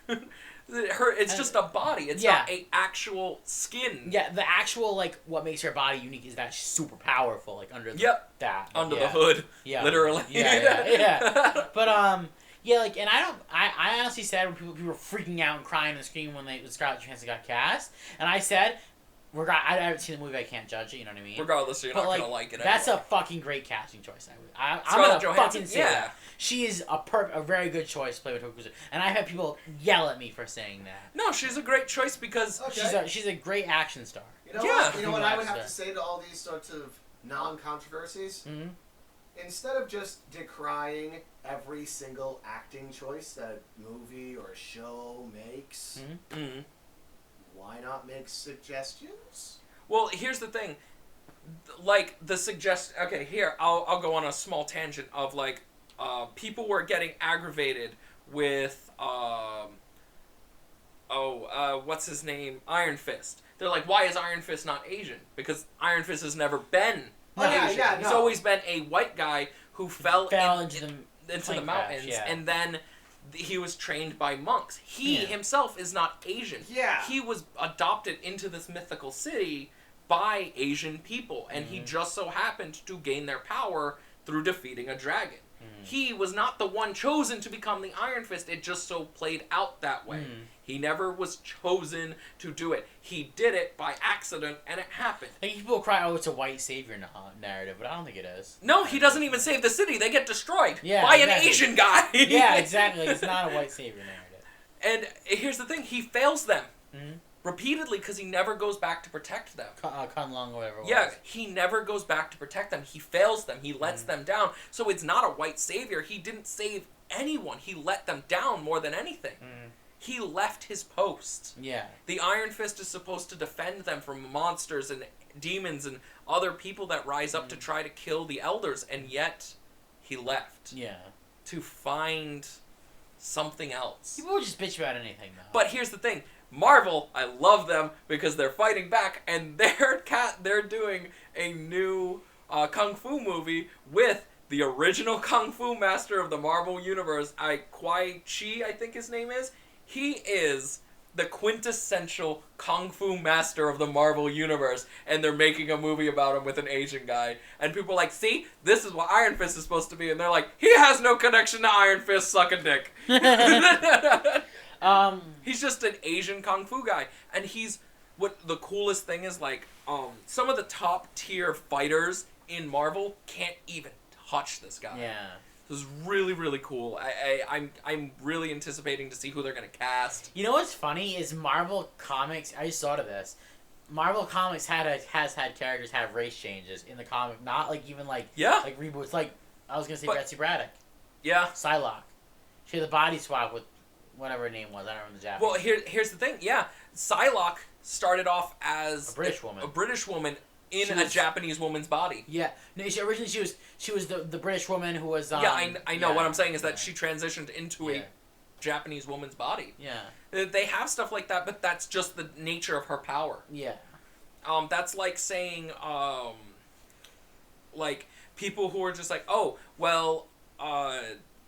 Mhm. It's just a body. It's Yeah. not a actual skin. Yeah, the actual like what makes her body unique is that she's super powerful, like under Yep. that Under yeah. the hood. Yeah, Literally. Yeah. But yeah, like, and I honestly said when people were freaking out and crying and screaming when Scarlett Johansson got cast, and I said, I haven't seen the movie, I can't judge it. You know what I mean? Regardless, you're But, not like, gonna like it. That's anyway. a fucking great casting choice. I'm Scarlett gonna Johansson? fucking say Yeah. that. She is a very good choice to play with Hokuzu. And I've had people yell at me for saying that. No, she's a great choice because Okay. She's a great action star. You know Yeah. what? You know what I would have Yeah. to say to all these sorts of non-controversies? Mm-hmm. Instead of just decrying every single acting choice that a movie or a show makes, Mhm. why not make suggestions? Well, here's the thing. Like, okay, here, I'll go on a small tangent of, like, people were getting aggravated with, what's his name? Iron Fist. They're like, why is Iron Fist not Asian? Because Iron Fist has never been Oh, yeah, Asian. yeah, He's no. always been a white guy who fell into the into the plane mountains, crash, yeah. and then he was trained by monks. He Yeah. himself is not Asian. Yeah. He was adopted into this mythical city by Asian people, and he Mhm. just so happened to gain their power through defeating a dragon. He was not the one chosen to become the Iron Fist. It just so played out that way. He never was chosen to do it. He did it by accident, and it happened. Like, people cry, oh, it's a white savior narrative, but I don't think it is. No, he doesn't even save the city. They get destroyed by exactly. an Asian guy. Yeah, exactly. It's not a white savior narrative. And here's the thing. He fails them. Repeatedly, because he never goes back to protect them. Kunlun or whatever it was. Yeah, he never goes back to protect them. He fails them. He lets them down. So it's not a white savior. He didn't save anyone. He let them down more than anything. He left his post. Yeah. The Iron Fist is supposed to defend them from monsters and demons and other people that rise up to try to kill the elders, and yet he left. Yeah. To find something else. People would just bitch about anything, though. But here's the thing. Marvel, I love them because they're fighting back, and they're doing a new kung fu movie with the original kung fu master of the Marvel Universe, Kwai Chi, I think his name is. He is the quintessential kung fu master of the Marvel Universe, and they're making a movie about him with an Asian guy. And people are like, see, this is what Iron Fist is supposed to be. And they're like, he has no connection to Iron Fist, suck a dick. He's just an Asian kung fu guy, and what the coolest thing is, like, some of the top tier fighters in Marvel can't even touch this guy. Yeah. This is really, really cool. I'm really anticipating to see who they're gonna cast. You know what's funny is Marvel Comics. I just thought of this. Marvel Comics has had characters have race changes in the comic, not like even like like reboots. Like I was gonna say Betsy Braddock. Yeah. Psylocke. She had the body swap with whatever her name was. I don't remember the Japanese. Well, here's the thing. Yeah, Psylocke started off as a British woman. A British woman in a Japanese woman's body. Yeah. No, originally she was the British woman who was. Yeah, I know. What I'm saying is that she transitioned into a Japanese woman's body. Yeah. They have stuff like that, but that's just the nature of her power. Yeah. That's like saying, like, people who are just like, oh, well,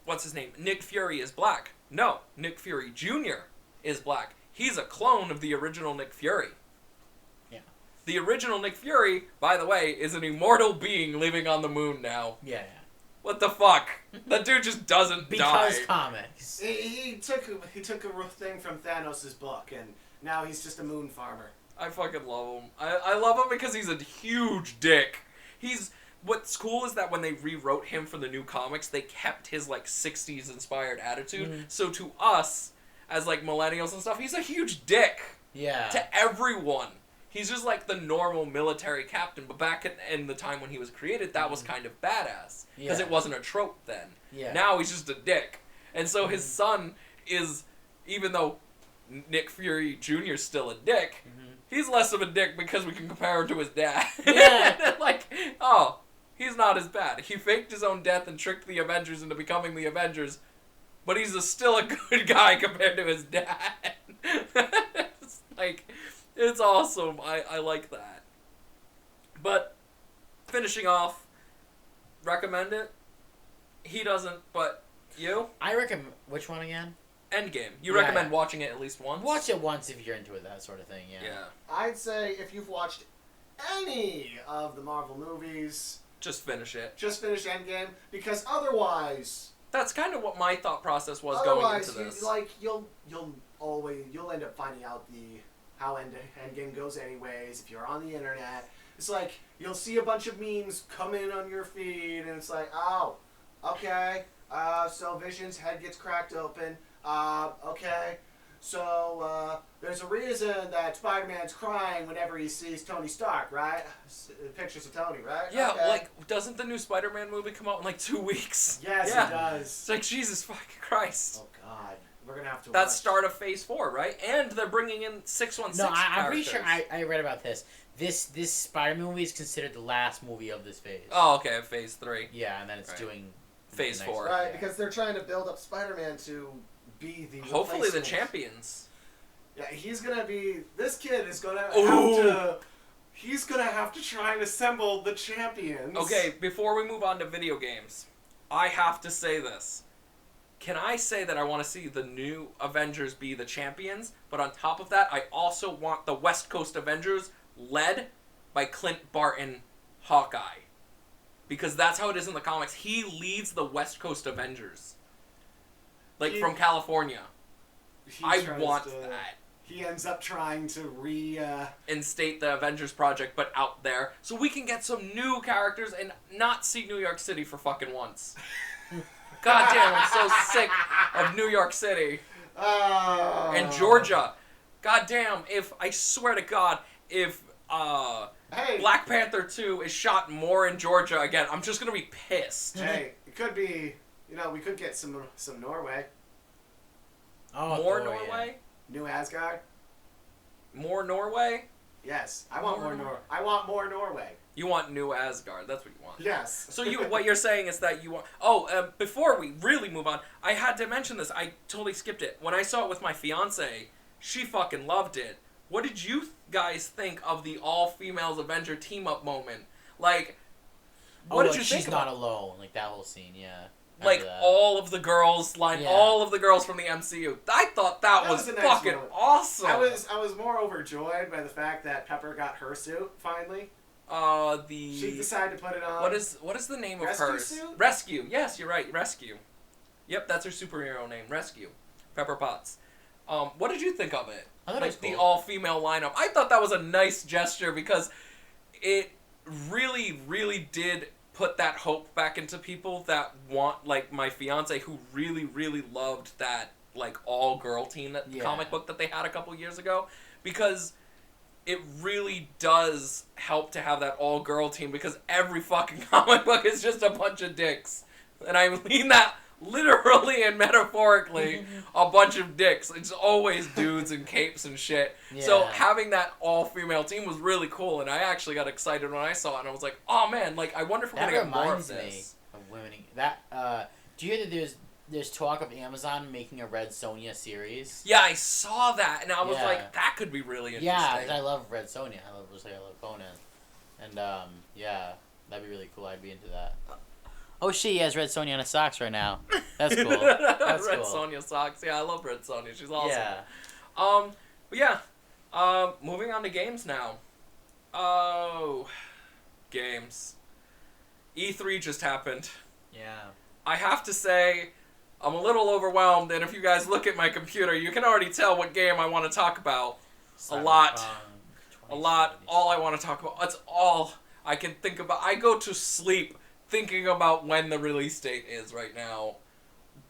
what's his name? Nick Fury is black. No, Nick Fury Jr. is black. He's a clone of the original Nick Fury. Yeah. The original Nick Fury, by the way, is an immortal being living on the moon now. Yeah. What the fuck? That dude just doesn't die. Because comics. He took a thing from Thanos' book, and now he's just a moon farmer. I fucking love him. I love him because he's a huge dick. What's cool is that when they rewrote him for the new comics, they kept his, like, 60s inspired attitude. Mm-hmm. So to us, as, like, millennials and stuff, he's a huge dick. Yeah. To everyone. He's just, like, the normal military captain. But back in the time when he was created, that was kind of badass. Because it wasn't a trope then. Yeah. Now he's just a dick. And so his son is, even though Nick Fury Jr. is still a dick, he's less of a dick because we can compare him to his dad. Yeah. Like, oh... He's not as bad. He faked his own death and tricked the Avengers into becoming the Avengers, but he's still a good guy compared to his dad. It's awesome. I like that. But, finishing off, recommend it? He doesn't, but you? I recommend... Which one again? Endgame. You recommend watching it at least once? Watch it once if you're into it, that sort of thing, yeah. I'd say if you've watched any of the Marvel movies... Just finish it. Just finish Endgame, because otherwise... That's kind of what my thought process was going into this. You'll end up finding out how Endgame goes anyways, if you're on the internet. It's like, you'll see a bunch of memes come in on your feed, and it's like, oh, okay, so Vision's head gets cracked open, okay, so, there's a reason that Spider-Man's crying whenever he sees Tony Stark, right? Pictures of Tony, right? Yeah, okay. like, doesn't the new Spider-Man movie come out in, like, 2 weeks? Yes, it does. It's like, Jesus fucking Christ. Oh, God. We're gonna have to That's start of Phase 4, right? And they're bringing in 616 No, I'm pretty characters. sure I read about this. This Spider-Man movie is considered the last movie of this phase. Oh, okay, Phase 3. Yeah, and then it's doing... Phase 4. Right, because they're trying to build up Spider-Man to be the hopefully the champions. Yeah, he's gonna be... This kid is gonna have to... He's gonna have to try and assemble the champions. Okay, before we move on to video games, I have to say this. Can I say that I want to see the new Avengers be the champions? But on top of that, I also want the West Coast Avengers led by Clint Barton, Hawkeye. because that's how it is in the comics. He leads the West Coast Avengers, like He- from California. He I tries want to- that. He ends up trying to Instate the Avengers project, but out there, so we can get some new characters and not see New York City for fucking once. God damn, I'm so sick of New York City and Georgia. God damn, I swear to God, if Hey, Black Panther 2 is shot more in Georgia again, I'm just gonna be pissed. hey, it could be. We could get some Norway, Oh, More Thor, Norway? New Asgard. More Norway? Yes, I want More more I want more Norway. You want New Asgard, that's what you want. Yes. So what you're saying is that you want... Oh, before we really move on, I had to mention this. I totally skipped it. When I saw it with my fiance, she fucking loved it. What did you guys think of the all-females Avenger team-up moment? Like, Oh, what like did you she's think not about alone. Like that whole scene, yeah. like Remember that. all of the girls Yeah. all of the girls from the MCU? I thought that was was a nice fucking moment. awesome. I was more overjoyed by the fact that Pepper got her suit finally. She decided to put it on. What is the name of Rescue hers? suit? Rescue. Yes, you're right. Rescue. Yep, that's her superhero name. Rescue. Pepper Potts. What did you think of it? I thought it Like was cool. the all-female lineup. I thought that was a nice gesture because it really, really did put that hope back into people that want, like my fiance, who really, really loved that like all-girl team, that Yeah. comic book that they had a couple years ago, because it really does help to have that all-girl team, because every fucking comic book is just a bunch of dicks. And I mean that literally and metaphorically, a bunch of dicks. It's always dudes in capes and shit. So Yeah. having that all-female team was really cool, and I actually got excited when I saw it, and I was like, oh man, like I wonder if we're That gonna get more of reminds me this. of women. Do you hear that there's talk of Amazon making a Red Sonja series? Yeah, I saw that, and I was Yeah. like, that could be really interesting. Yeah, 'cause I love Red Sonja. I love Conan, and yeah, that'd be really cool. I'd be into that. Oh shit, he has Red Sonja on his socks right now. That's cool. That's Red cool. Sonja socks. Yeah, I love Red Sonja. She's awesome. Yeah. But yeah. Moving on to games now. Oh, games. E3 just happened. Yeah. I have to say, I'm a little overwhelmed, and if you guys look at my computer, you can already tell what game I want to talk about. A lot. A lot. All I want to talk about. That's all I can think about. I go to sleep thinking about when the release date is right now.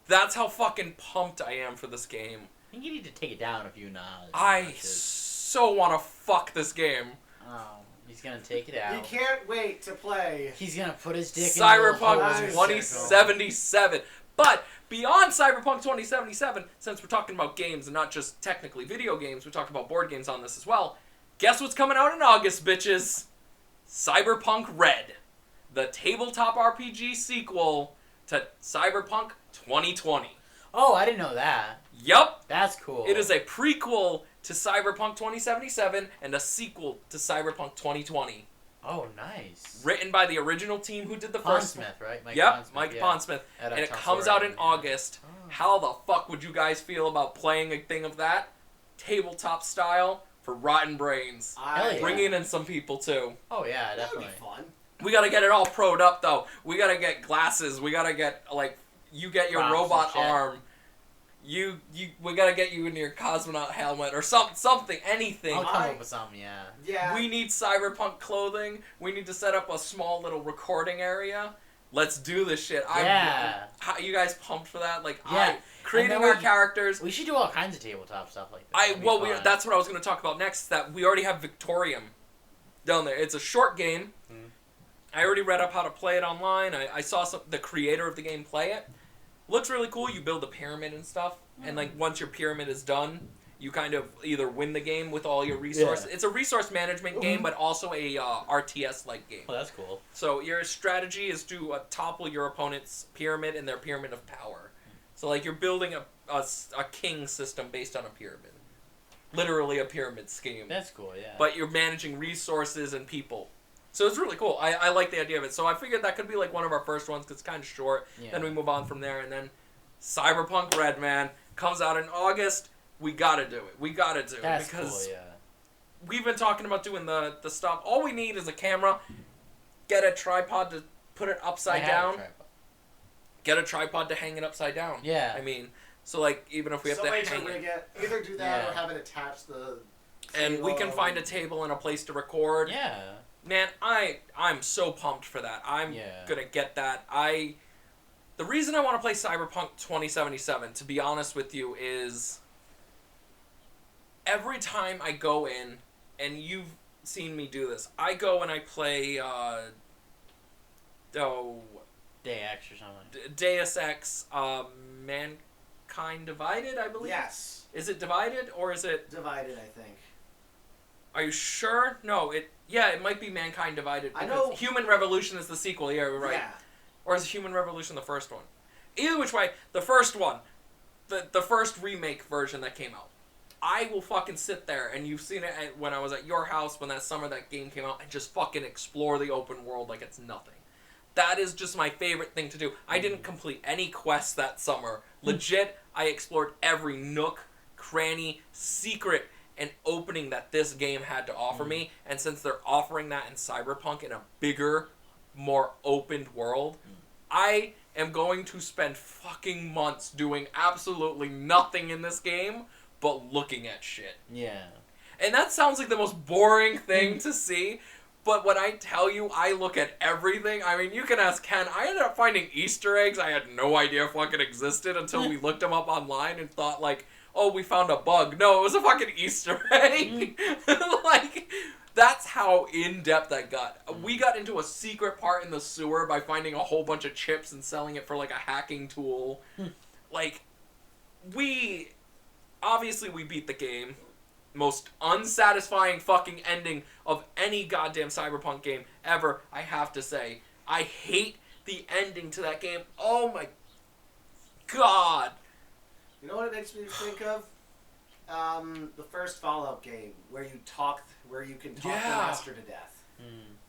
That's how fucking pumped I am for this game. I think you need to take it down a few notches. I so want to fuck this game. Oh, he's gonna take it out. He can't wait to play. He's gonna put his dick Cyberpunk in the 2077. But beyond Cyberpunk 2077, since we're talking about games and not just technically video games, we talked about board games on this as well. Guess what's coming out in August, bitches? Cyberpunk Red, the tabletop RPG sequel to Cyberpunk 2020. Oh, I didn't know that. Yup. That's cool. It is a prequel to Cyberpunk 2077 and a sequel to Cyberpunk 2020. Oh, nice. Written by the original team who did the first one. Pondsmith, right? Mike Yep, Pondsmith, Mike yeah. Pondsmith. At And it Tough comes Sword, out in yeah. August. Oh. How the fuck would you guys feel about playing a thing of that? Tabletop style for Rotten Brains. Hell yeah. Bringing in some people too. Oh, yeah, That would definitely. be fun. We gotta get it all pro'd up though. We gotta get glasses. We gotta get, like, you get your Props and robot shit. arm. We gotta get you in your cosmonaut helmet or something, anything. I'll come up with something, yeah. Yeah. We need cyberpunk clothing. We need to set up a small little recording area. Let's do this shit. Yeah. How you guys pumped for that? Like, Yeah. creating And then our characters. We should do all kinds of tabletop stuff like that. That'd be fun. That's what I was going to talk about next. That we already have Victorium down there. It's a short game. Mm. I already read up how to play it online. I saw the creator of the game play it. Looks really cool. You build a pyramid and stuff, and like once your pyramid is done, you kind of either win the game with all your resources. Yeah. It's a resource management game, but also a RTS-like game. Oh, that's cool. So your strategy is to topple your opponent's pyramid and their pyramid of power. So like you're building a king system based on a pyramid. Literally a pyramid scheme. That's cool, yeah. But you're managing resources and people. So it's really cool. I like the idea of it. So I figured that could be like one of our first ones because it's kind of short. Yeah. Then we move on from there. And then Cyberpunk Red, man, comes out in August. We gotta do it. We gotta do That's it because cool, yeah. we've been talking about doing the stuff. All we need is a camera, get a tripod to put it upside I have a down. tripod. Get a tripod to hang it upside down. Yeah. I mean, so like even if we have Some to way hang to rig it, it. Either do that Yeah. or have it attach the. and we can table. find a table and a place to record. Yeah. Man, I'm so pumped for that. I'm Yeah. gonna get that. The reason I want to play Cyberpunk 2077, to be honest with you, is every time I go in, and you've seen me do this, I go and I play, Day X or something. Deus Ex, Mankind Divided, I believe? Yes. Is it Divided, or is it... Divided, I think. Are you sure? No, it might be Mankind Divided. I know- Human Revolution is the sequel, yeah, you're right. Yeah. Or is Human Revolution the first one? Either which way, the first one, the first remake version that came out, I will fucking sit there, and you've seen it when I was at your house when that summer that game came out, and just fucking explore the open world like it's nothing. That is just my favorite thing to do. I didn't complete any quests that summer. Legit, I explored every nook, cranny, secret, and opening that this game had to offer me, and since they're offering that in Cyberpunk in a bigger, more opened world, I am going to spend fucking months doing absolutely nothing in this game but looking at shit. Yeah. And that sounds like the most boring thing to see, but when I tell you I look at everything, I mean, you can ask Ken, I ended up finding Easter eggs I had no idea fucking existed until we looked them up online and thought, like, oh, we found a bug. No, it was a fucking Easter egg. Like, that's how in-depth I got. We got into a secret part in the sewer by finding a whole bunch of chips and selling it for, like, a hacking tool. Like, obviously we beat the game. Most unsatisfying fucking ending of any goddamn Cyberpunk game ever, I have to say. I hate the ending to that game. Oh my god. You know what it makes me think of? The first Fallout game where you can talk the master to death.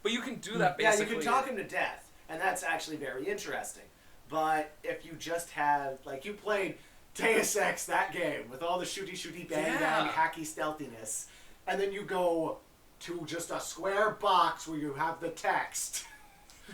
But you can do that Yeah, basically. you can talk him to death, and that's actually very interesting. But if you just had, like, you played Deus Ex, that game, with all the shooty bang bang hacky stealthiness, and then you go to just a square box where you have the text,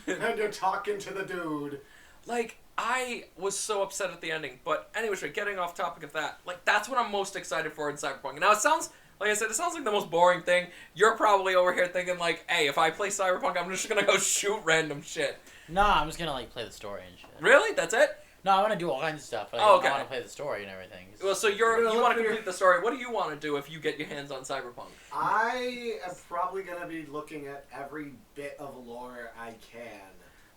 and you're talking to the dude. Like, I was so upset at the ending, but anyways, getting off topic of that, like, that's what I'm most excited for in Cyberpunk. Now, it sounds, like I said, it sounds like the most boring thing. You're probably over here thinking, like, hey, if I play Cyberpunk, I'm just gonna go shoot random shit. No, I'm just gonna, like, play the story and shit. Really? That's it? No, I want to do all kinds of stuff. But Oh, okay. I want to play the story and everything. Well, so you want to complete the story. What do you want to do if you get your hands on Cyberpunk? I am probably going to be looking at every bit of lore I can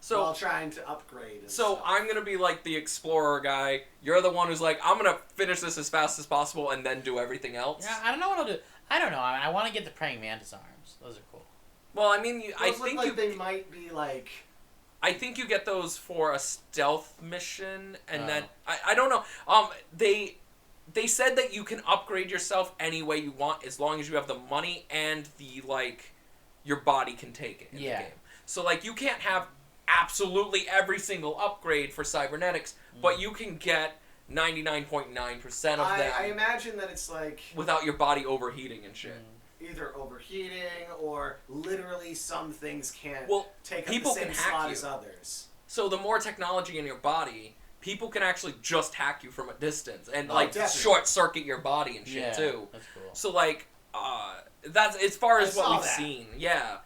while trying to upgrade and So stuff. I'm going to be like the explorer guy. You're the one who's like, I'm going to finish this as fast as possible and then do everything else. Yeah, I don't know what I'll do. I don't know. I want to get the praying mantis arms. Those are cool. Well, I mean, I Those think look like they might be like... I think you get those for a stealth mission, and then I don't know. They said that you can upgrade yourself any way you want as long as you have the money and the your body can take it in the game. So like you can't have absolutely every single upgrade for cybernetics, but you can get 99.9% of them. I imagine that it's like without your body overheating and shit. Either overheating or literally some things can't take up people the same can hack slot you. as others. So the more technology in your body, people can actually just hack you from a distance and Definitely. short circuit your body and shit too. That's cool. So that's as far as I what saw we've that. seen. Yeah.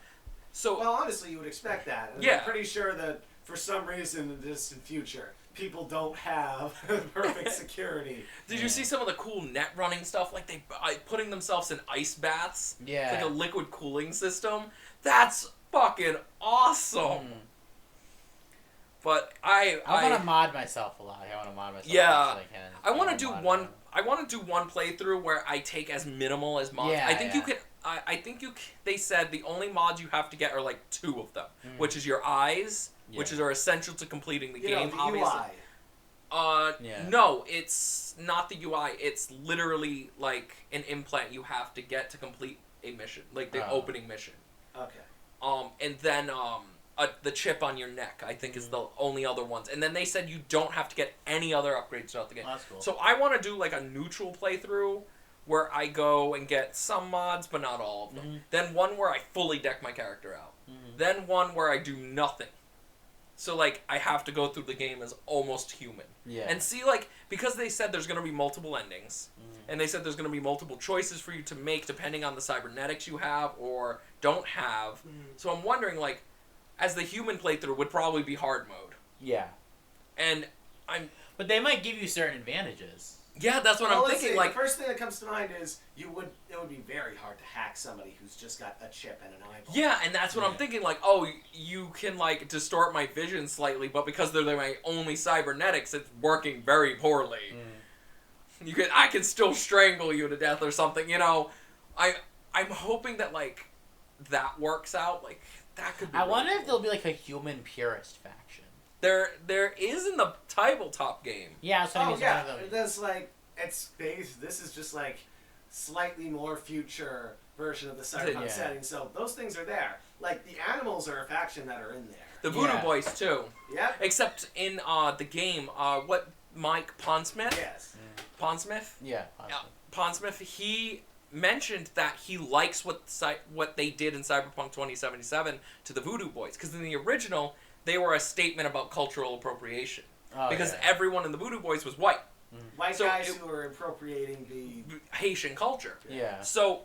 So Well, honestly, you would expect that. And Yeah. I'm pretty sure that for some reason in the distant future, people don't have perfect security. did you see some of the cool net running stuff? Like they putting themselves in ice baths. Yeah. Like a liquid cooling system. That's fucking awesome. But I want to mod myself a lot. I want to mod myself. Yeah. As much as I can. I want to do one. I want to do one playthrough where I take as minimal as mods. Yeah, I think you can. I think you. They said the only mods you have to get are like 2 of them, which is your eyes, which are essential to completing the game. The obviously. UI. No, it's not the UI. It's literally like an implant you have to get to complete a mission, like the opening mission. Okay. And then the chip on your neck, I think, is the only other ones. And then they said you don't have to get any other upgrades throughout the game. Oh, that's cool. So I want to do like a neutral playthrough where I go and get some mods, but not all of them. Then one where I fully deck my character out. Then one where I do nothing. So, like, I have to go through the game as almost human. Yeah. And see, like, because they said there's going to be multiple endings, and they said there's going to be multiple choices for you to make depending on the cybernetics you have or don't have. So I'm wondering, like, as the human playthrough would probably be hard mode. Yeah. And But they might give you certain advantages. Yeah, that's what I'm thinking. Like, the first thing that comes to mind is it would be very hard to hack somebody who's just got a chip and an eyeball. yeah, and that's what I'm thinking. Like, oh, you can like distort my vision slightly, but because they're my only cybernetics, it's working very poorly. I can still strangle you to death or something. You know, I'm hoping that like that works out. Like that could be. I wonder if there'll be like a human purist faction. There is in the tabletop game. Yeah, so Oh yeah, one of them. that's like it's based. This is just like slightly more future version of the cyberpunk setting. So those things are there. Like the animals are a faction that are in there. The Voodoo Boys too. Yep. Except in the game, what Mike Pondsmith? Yes. Pondsmith? Yeah. Pondsmith, he mentioned that he likes what they did in Cyberpunk 2077 to the Voodoo Boys, because in the original they were a statement about cultural appropriation, because everyone in the Voodoo Boys was white. White guys who were appropriating the Haitian culture. Yeah. So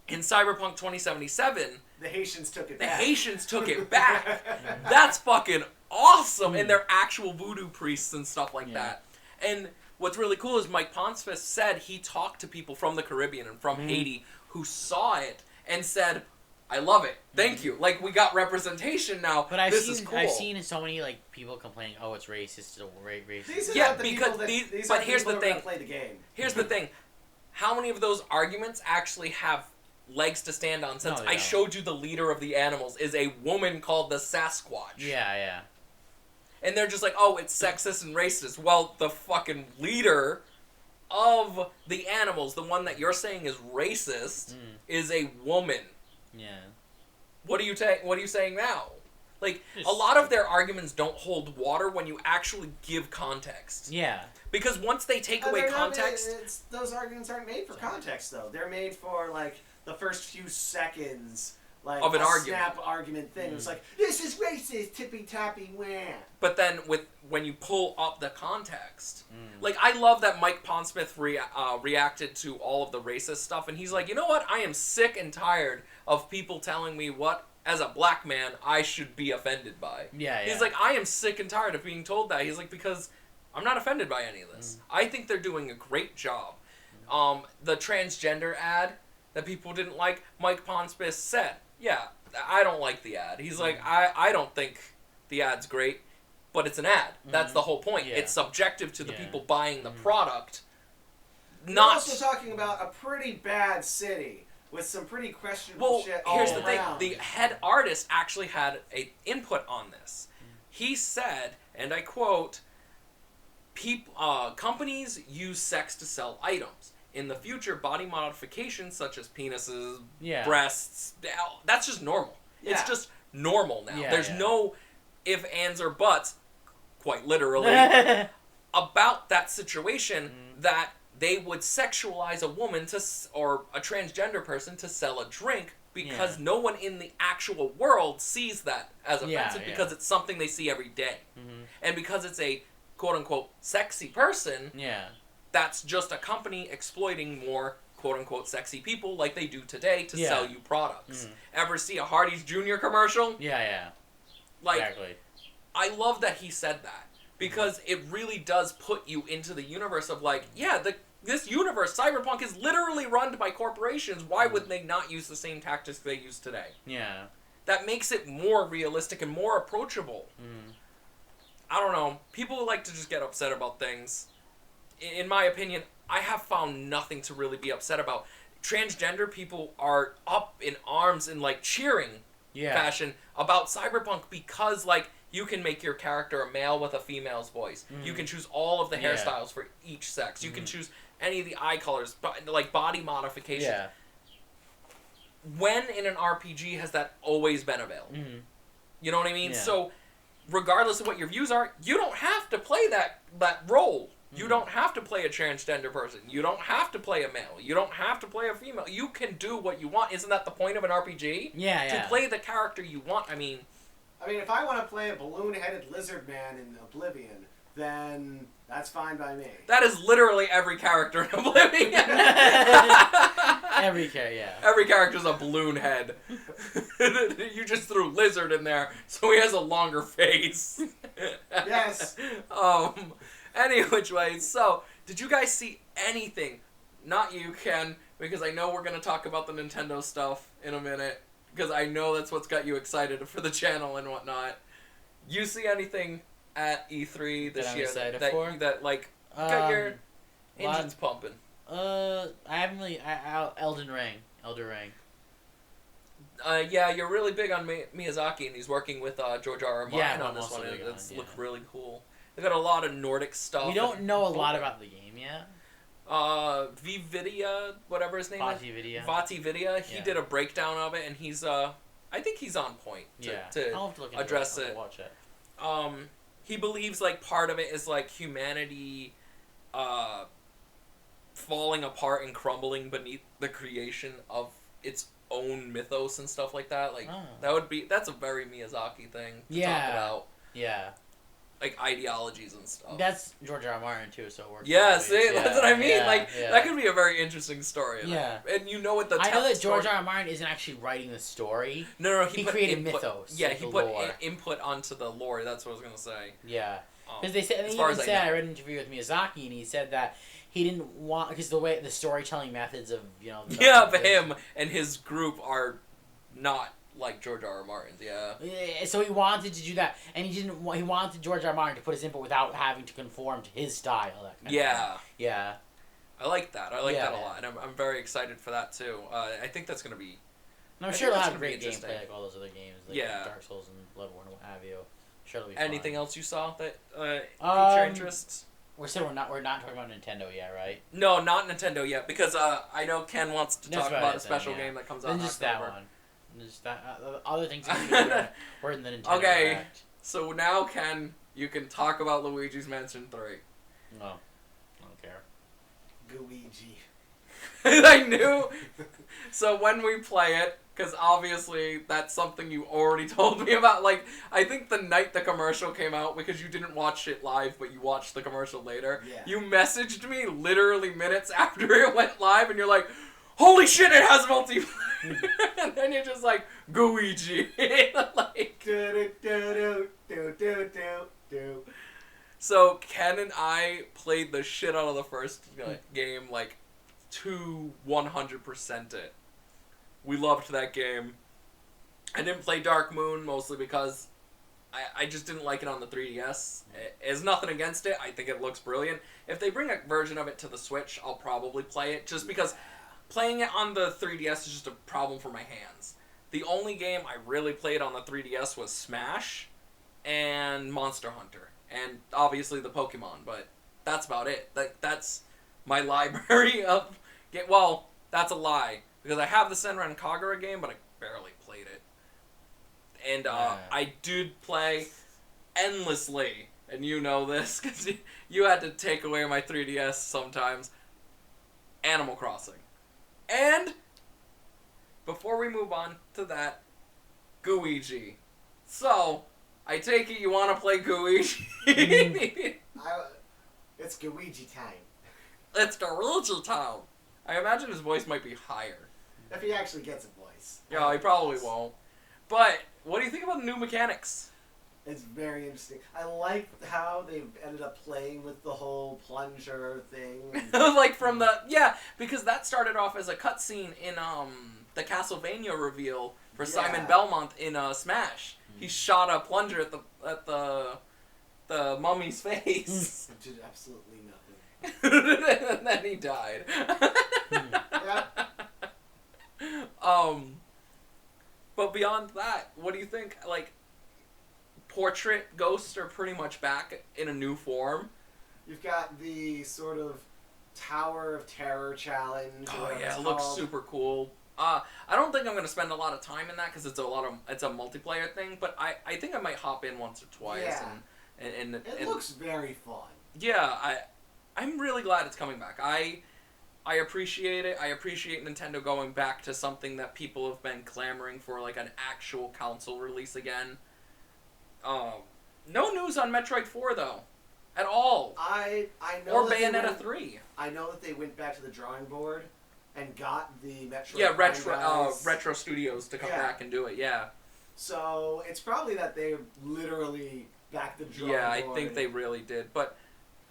in Cyberpunk 2077, the Haitians took it the back. Haitians took it back. That's fucking awesome, and they're actual voodoo priests and stuff like that. And what's really cool is Mike Pondsmith said he talked to people from the Caribbean and from Haiti who saw it and said, I love it. Thank you. Like, we got representation now. But I've seen so many like people complaining, oh, it's racist or racist. These are not the people that, but here's the thing. Play the game. Here's the thing. How many of those arguments actually have legs to stand on, since I showed you the leader of the animals is a woman called the Sasquatch. Yeah. And they're just like, oh, it's sexist and racist. Well, the fucking leader of the animals, the one that you're saying is racist, is a woman. Yeah. What are you saying now? Like, a lot of their arguments don't hold water when you actually give context. Yeah. Because once they take away context... those arguments aren't made for context, though. They're made for, like, the first few seconds... Like of an a argument. snap argument thing. It's like, this is racist, tippy-tappy, wham. But then when you pull up the context... Like, I love that Mike Pondsmith reacted to all of the racist stuff, and he's like, you know what? I am sick and tired of people telling me what, as a black man, I should be offended by. Yeah. He's like, I am sick and tired of being told that. He's like, because I'm not offended by any of this. I think they're doing a great job. The transgender ad that people didn't like, Mike Pondsmith said, yeah, I don't like the ad. He's like, I don't think the ad's great, but it's an ad. That's the whole point. Yeah. It's subjective to the people buying the product. We're also talking about a pretty bad city with some pretty questionable shit all here's the around. thing. The head artist actually had an input on this. He said, and I quote, companies use sex to sell items. In the future, body modifications such as penises, breasts, that's just normal. Yeah. It's just normal now. There's no ifs, ands, or buts, quite literally, about that situation that they would sexualize a woman or a transgender person to sell a drink because no one in the actual world sees that as offensive because it's something they see every day. And because it's a quote-unquote sexy person... That's just a company exploiting more quote-unquote sexy people like they do today to sell you products. Ever see a Hardee's Jr. commercial? Yeah. Like, exactly. I love that he said that. Because it really does put you into the universe of like, this universe, Cyberpunk, is literally run by corporations. Why would they not use the same tactics they use today? Yeah. That makes it more realistic and more approachable. I don't know. People like to just get upset about things. In my opinion, I have found nothing to really be upset about. Transgender people are up in arms in, like, cheering fashion about Cyberpunk because, like, you can make your character a male with a female's voice. You can choose all of the hairstyles for each sex. You can choose any of the eye colors, like, body modification. Yeah. When in an RPG has that always been available? You know what I mean? Yeah. So, regardless of what your views are, you don't have to play that role. You don't have to play a transgender person. You don't have to play a male. You don't have to play a female. You can do what you want. Isn't that the point of an RPG? Yeah. To play the character you want. I mean, I mean, if I want to play a balloon-headed lizard man in Oblivion, then that's fine by me. That is literally every character in Oblivion. Every character, yeah. Every character's a balloon head. You just threw lizard in there, so he has a longer face. Yes. Any which way, so, did you guys see anything? Not you, Ken, because I know we're going to talk about the Nintendo stuff in a minute, because I know that's what's got you excited for the channel and whatnot. You see anything at E3 this That I'm year excited that, for? that like, got your lot- engines pumping? I haven't really... Elden Ring. Yeah, you're really big on Miyazaki, and he's working with George R. R. Martin Yeah, on I'm this also one. big on It's it, looked yeah. really cool. They got a lot of Nordic stuff. We don't know a lot about the game yet. Vividia, whatever his name Vati Video. is. Vati Vidya. He Yeah. did a breakdown of it, and he's I think he's on point to I'll have to look into address it. it. I'll watch it. He believes like part of it is like humanity falling apart and crumbling beneath the creation of its own mythos and stuff like that. Like that's a very Miyazaki thing to talk about. Yeah. Like ideologies and stuff. That's George R. R. Martin too, so it works. Yeah, both see, ways. that's what I mean. Yeah, like yeah. that could be a very interesting story. Yeah. And you know what the I know that story- George R. R. Martin isn't actually writing the story. No, He put created input, mythos, Yeah, like he the put lore. input onto the lore. That's what I was gonna say. Yeah. Um, Because they said, as he far even as said, know. I read an interview with Miyazaki, and he said that he didn't want, because the storytelling methods of, the Yeah, but him and his group are not like George R. R. Martin's. Yeah. Yeah, so he wanted to do that, and he didn't. He wanted George R. R. Martin to put his input without having to conform to his style. That kind of Yeah. thing. Yeah. I like that. I like Yeah, that a yeah. lot, and I'm very excited for that too. I think that's gonna be. And I'm I sure think it'll that's have gonna be great interesting. gameplay like all those other games, like Yeah. Dark Souls and Bloodborne and what have you. Sure, it'll be Anything fun. else you saw that piqued your interest? We're not talking about Nintendo yet, right? No, not Nintendo yet, because I know Ken wants to That's talk about about it a special then, yeah. game that comes out Then in just October. that one. Just that other things that were in the Nintendo Okay. Direct. So now, Ken, you can talk about Luigi's Mansion 3. No, I don't care. Luigi. I knew. So when we play it, because obviously that's something you already told me about. Like, I think the night the commercial came out, because you didn't watch it live, but you watched the commercial later. Yeah. You messaged me literally minutes after it went live, and you're like, "Holy shit, it has multiplayer!" And then you're just like, "Luigi." Like. Do do do do do do. So Ken and I played the shit out of the first game, like, to 100% it. We loved that game. I didn't play Dark Moon, mostly because I just didn't like it on the 3DS. There's nothing against it. I think it looks brilliant. If they bring a version of it to the Switch, I'll probably play it, just because playing it on the 3DS is just a problem for my hands. The only game I really played on the 3DS was Smash and Monster Hunter. And obviously the Pokemon, but that's about it. That's my library of... Well, that's a lie. Because I have the Senran Kagura game, but I barely played it. And I did play endlessly, and you know this, because you had to take away my 3DS sometimes, Animal Crossing. And, before we move on to that, Gooigi. So, I take it you want to play Gooigi? It's Luigi time. It's Gooigi time. I imagine his voice might be higher. If he actually gets a voice. Yeah, he probably won't. But, what do you think about the new mechanics? It's very interesting. I like how they've ended up playing with the whole plunger thing. Like from the... Yeah, because that started off as a cutscene in the Castlevania reveal for Simon Belmont in Smash. He shot a plunger at the mummy's face. Did absolutely nothing. And then he died. Yeah. But beyond that, what do you think? Like, portrait ghosts are pretty much back in a new form. You've got the sort of Tower of Terror challenge. Oh yeah, it's it looks called. super cool. I don't think I'm gonna spend a lot of time in that because it's a multiplayer thing. But I think I might hop in once or twice. Yeah. And It looks very fun. Yeah, I'm really glad it's coming back. I appreciate it. I appreciate Nintendo going back to something that people have been clamoring for, like an actual console release again. No news on Metroid 4 though, at all. I know Or that they Bayonetta went- 3. I know that they went back to the drawing board and got the Metroid. Yeah, Prime retro guys. retro studios to come Yeah. back and do it. Yeah. So it's probably that they literally back the drawing Yeah, I board. think they really did. But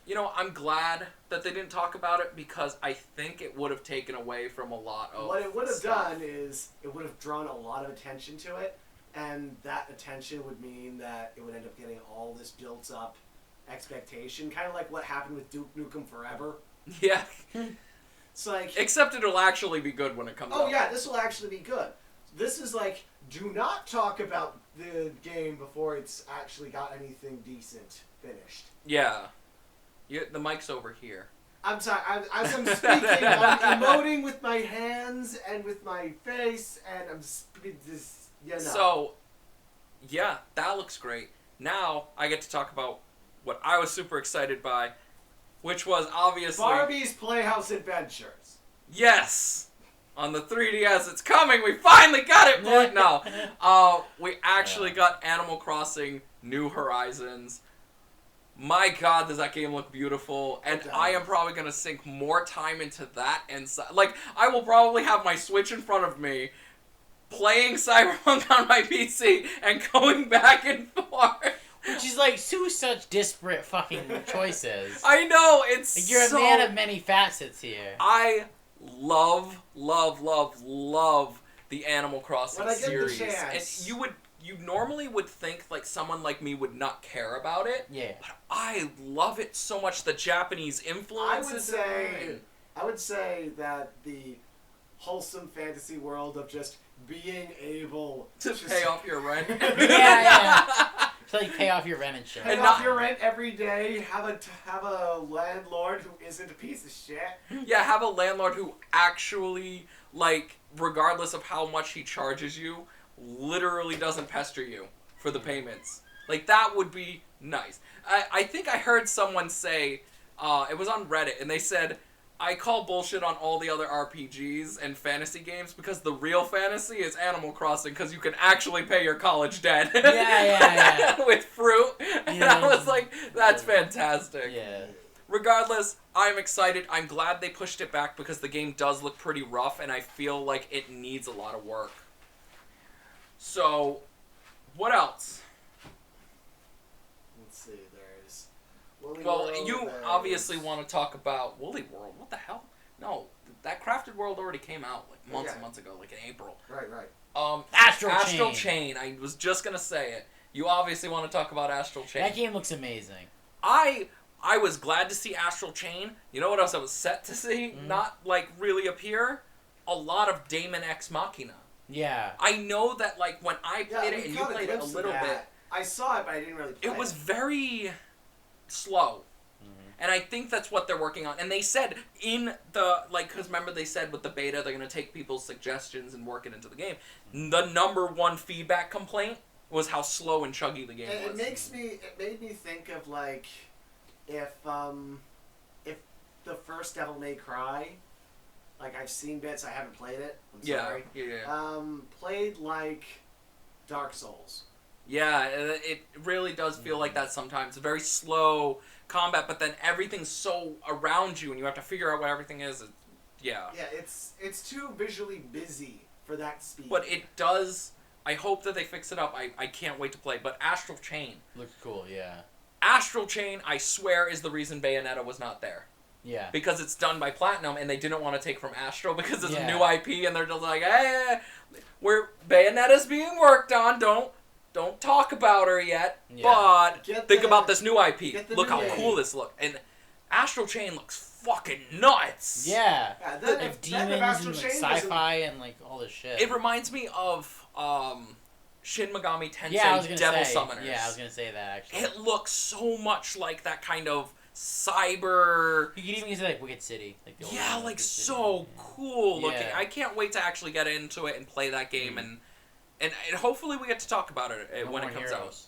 you know, I'm glad that they didn't talk about it because I think it would have taken away from a lot of What it would have stuff. done is it would have drawn a lot of attention to it, and that attention would mean that it would end up getting all this built up expectation, kind of like what happened with Duke Nukem Forever. Yeah. It's like, Except it'll actually be good when it comes out. oh yeah, this will actually be good. This is like, do not talk about the game before it's actually got anything decent finished. Yeah. The mic's over here. I'm sorry, as I'm speaking, I'm emoting with my hands and with my face, and I'm just, you know. So, yeah, that looks great. Now, I get to talk about what I was super excited by, which was obviously... Barbie's Playhouse Adventures. Yes! On the 3DS, it's coming! We finally got it, boy! No. We actually got Animal Crossing New Horizons. My god, does that game look beautiful. And I am probably going to sink more time into that. And like, I will probably have my Switch in front of me, playing Cyberpunk on my PC, and going back and forth. Which is like two such disparate fucking choices. I know, it's Like, you're a so... man of many facets here. I love the Animal Crossing When I get the series. chance. And you normally would think like someone like me would not care about it. Yeah. But I love it so much. The Japanese influences. I would say that the wholesome fantasy world of just being able To pay off your rent. Yeah. So you pay off your rent and shit. pay And off not- your rent every day. Have a landlord who isn't a piece of shit. Yeah, have a landlord who actually, like, regardless of how much he charges you, literally doesn't pester you for the payments. Like, that would be nice. I think I heard someone say, it was on Reddit, and they said, I call bullshit on all the other RPGs and fantasy games because the real fantasy is Animal Crossing because you can actually pay your college debt. Yeah. With fruit. And Yeah. I was like, that's fantastic. Yeah. Regardless, I'm excited. I'm glad they pushed it back because the game does look pretty rough and I feel like it needs a lot of work. So, what else? Let's see. There's. Woolly Well, World, you there's- obviously want to talk about Woolly World. What the hell? No, that Crafted World already came out like months and months ago, like in April. Right. Astral Chain. I was just gonna say it. You obviously want to talk about Astral Chain. That game looks amazing. I was glad to see Astral Chain. You know what else I was set to see? Not like really appear? A lot of Daemon Ex Machina. Yeah. I know that like when I played we it and you caught played it a glimpse of little that. bit, I saw it, but I didn't really play it was very slow. And I think that's what they're working on. And they said in the, like, because remember they said with the beta they're going to take people's suggestions and work it into the game. The number one feedback complaint was how slow and chuggy the game It was. it made me think of like if the first Devil May Cry, like I've seen bits, I haven't played it. I'm sorry. Yeah. Played like Dark Souls. Yeah, it really does feel like that sometimes. Very slow combat, but then everything's so around you and you have to figure out what everything is. Yeah. Yeah, it's too visually busy for that speed. But it does... I hope that they fix it up. I can't wait to play. But Astral Chain. Looks cool, yeah. Astral Chain, I swear, is the reason Bayonetta was not there. Yeah. Because it's done by Platinum, and they didn't want to take from Astral because it's a Yeah. new IP, and they're just like, hey, Bayonetta's being worked on, don't talk about her yet, Yeah. but Get think the- about this new IP. get the Look new how IP. cool this looks. And Astral Chain looks fucking nuts. Yeah. Yeah, Like demons and like sci-fi and like all this shit. It reminds me of Shin Megami Tensei Yeah, I was gonna Devil say. Summoners. Yeah, I was gonna say that actually. It looks so much like that kind of cyber... You could even say like Wicked City. Like the old Yeah, one, like Wicked City. so cool looking. Yeah. I can't wait to actually get into it and play that game and hopefully we get to talk about it No when More it comes out. Heroes.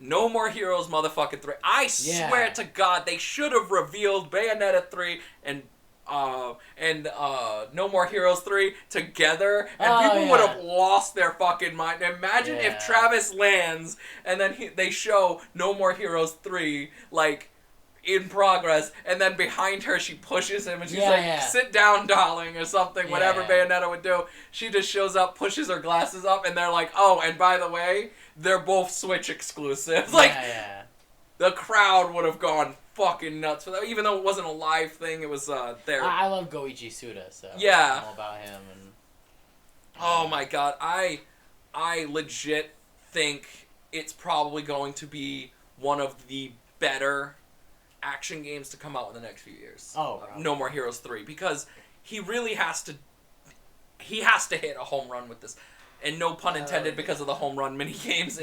No More Heroes motherfucking 3. I Yeah. swear to God, they should have revealed Bayonetta 3 and No More Heroes 3 together, and people would have lost their fucking mind. Imagine if Travis lands, and then they show No More Heroes 3, like, in progress, and then behind her she pushes him, and she's sit down, darling, or something, whatever Bayonetta would do. She just shows up, pushes her glasses up, and they're like, oh, and by the way, they're both Switch exclusives. Like, the crowd would have gone fucking nuts for that, even though it wasn't a live thing. It was there. I love Goichi Suda, so yeah, I know about him. And oh my god, I legit think it's probably going to be one of the better action games to come out in the next few years. No More Heroes 3, because he really has to hit a home run with this, and no pun intended because of the home run mini games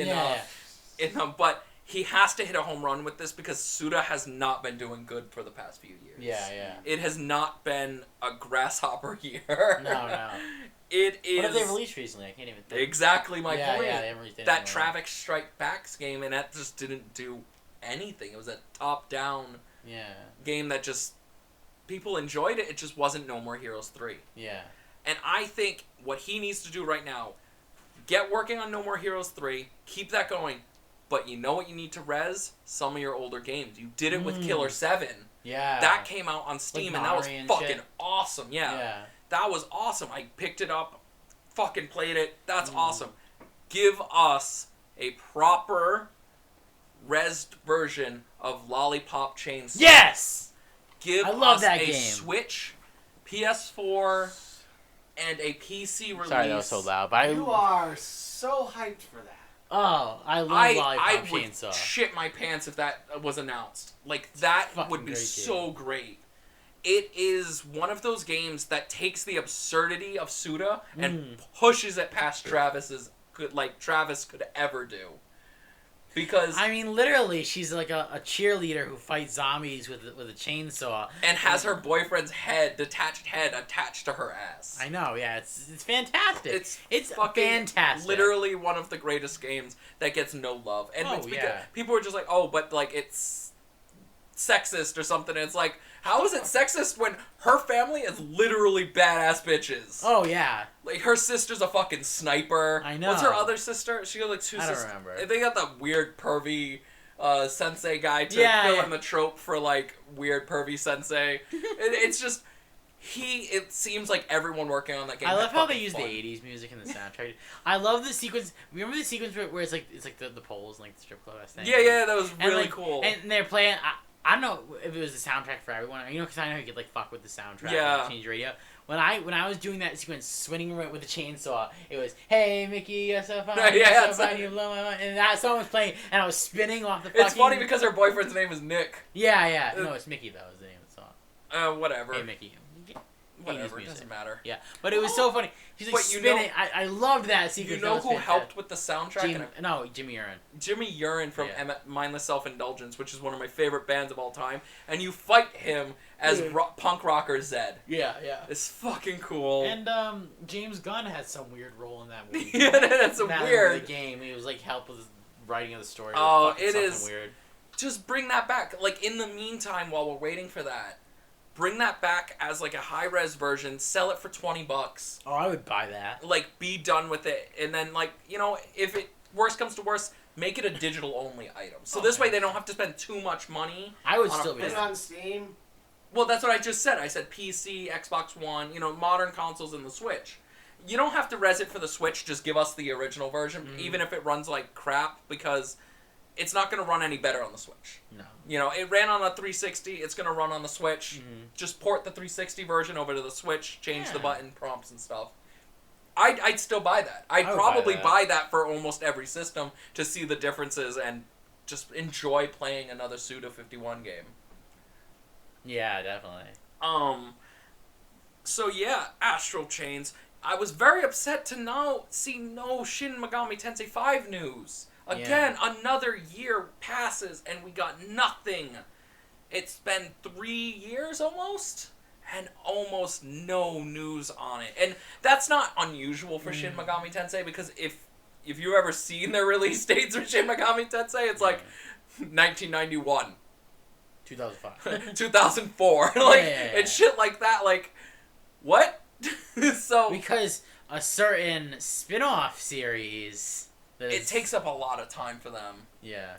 but he has to hit a home run with this because Suda has not been doing good for the past few years. It has not been a grasshopper year. No. It is. What have they released recently? I can't even think. Exactly my point. Yeah, they haven't released anything. That Traffic Strike Backs game, and that just didn't do anything. It was a top-down game that just people enjoyed it. It just wasn't No More Heroes 3. Yeah. And I think what he needs to do right now, get working on No More Heroes 3, keep that going. But you know what you need to res? Some of your older games. You did it with Killer 7. Yeah. That came out on Steam, like and that was fucking shit. Awesome. Yeah. That was awesome. I picked it up, fucking played it. That's awesome. Give us a proper resed version of Lollipop Chainsaw. Yes! Give love us that a game. Switch, PS4, and a PC release. Sorry, that was so loud. But you are so hyped for that. Oh, I love Lollipop Chainsaw. I would shit my pants if that was announced. Like, that would be great so great. It is one of those games that takes the absurdity of Suda and pushes it past Travis could ever do. Because I mean, literally, she's like a cheerleader who fights zombies with a chainsaw and has her boyfriend's detached head attached to her ass. I know, yeah, it's fantastic. It's fucking fantastic. Literally one of the greatest games that gets no love. And it's because people are just like, oh, but like it's sexist or something. And it's like, how is it sexist when her family is literally badass bitches? Oh yeah. Like, her sister's a fucking sniper. I know. What's her other sister? She got like two sisters. I don't remember. They got that weird pervy sensei guy to fill in the trope for like weird pervy sensei. It's just it seems like everyone working on that game. I love how they use the 80s music in the soundtrack. I love the sequence. Remember the sequence where it's like the poles and like the strip club thing? Yeah, that was really cool. And they're playing. I don't know if it was the soundtrack for everyone. You know, because I know you could like fuck with the soundtrack. And change radio. When I was doing that sequence, swinging around with the chainsaw, it was, "Hey Mickey, you're so fine, you're so fine, you blow my mind," and that song was playing, and I was spinning off the fucking... It's funny because her boyfriend's name is Nick. Yeah. No, it's Mickey, that was the name of the song. Whatever. Hey Mickey. Whatever, it doesn't matter. Yeah, but it was so funny. She's like spinning. I loved that sequence. You know who helped with the soundtrack? Jimmy Urine. Jimmy Urine from Mindless Self-Indulgence, which is one of my favorite bands of all time. And you fight him as punk rocker Zed. Yeah. It's fucking cool. And James Gunn had some weird role in that movie. Yeah, that's a weird... the game. He was like help with the writing of the story. Oh, it is weird. Just bring that back. Like, in the meantime, while we're waiting for that, bring that back as like a high-res version, sell it for $20. Oh, I would buy that. Like, be done with it. And then, like, you know, if it worst comes to worst, make it a digital-only item. So this way they don't have to spend too much money. I would still put it on Steam. Well, that's what I just said. I said PC, Xbox One, you know, modern consoles, and the Switch. You don't have to res it for the Switch, just give us the original version, even if it runs like crap, because it's not going to run any better on the Switch. No. You know, it ran on a 360, it's going to run on the Switch. Just port the 360 version over to the Switch, change the button prompts and stuff. I'd still buy that. I'd probably buy that for almost every system to see the differences and just enjoy playing another Suda51 game. Yeah, definitely. So yeah, Astral Chains. I was very upset to see no Shin Megami Tensei 5 news. Again, another year passes and we got nothing. It's been 3 years almost, and almost no news on it. And that's not unusual for Shin Megami Tensei, because if you've ever seen their release dates for Shin Megami Tensei, it's like 1991. 2005. 2004. And shit like that. Like, what? So because a certain spin-off series it takes up a lot of time for them. Yeah.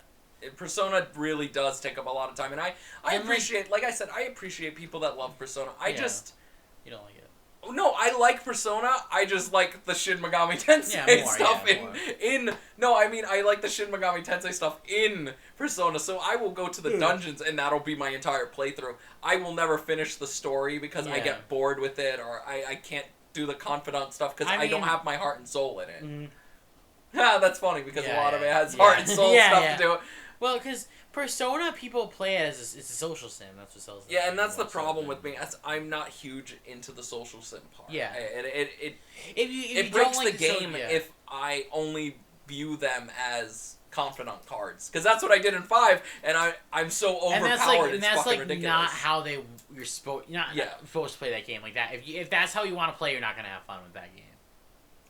Persona really does take up a lot of time, and I appreciate, like I said, I appreciate people that love Persona. You don't like it. No, I like Persona. I just like the Shin Megami Tensei stuff I like the Shin Megami Tensei stuff in Persona, so I will go to the dungeons, and that'll be my entire playthrough. I will never finish the story because I get bored with it, or I can't do the confidant stuff because I don't have my heart and soul in it. Mm-hmm. That's funny because a lot of it has heart and soul stuff to do it. Well, because Persona, people play it as it's a social sim. That's what sells it. Yeah, and that's the problem with me. I'm not huge into the social sim part. Yeah. And it if breaks like the game if I only view them as confidant cards. Because that's what I did in 5, and I'm so overpowered, it's fucking ridiculous. Not how you're supposed to play that game like that. If that's how you want to play, you're not going to have fun with that game.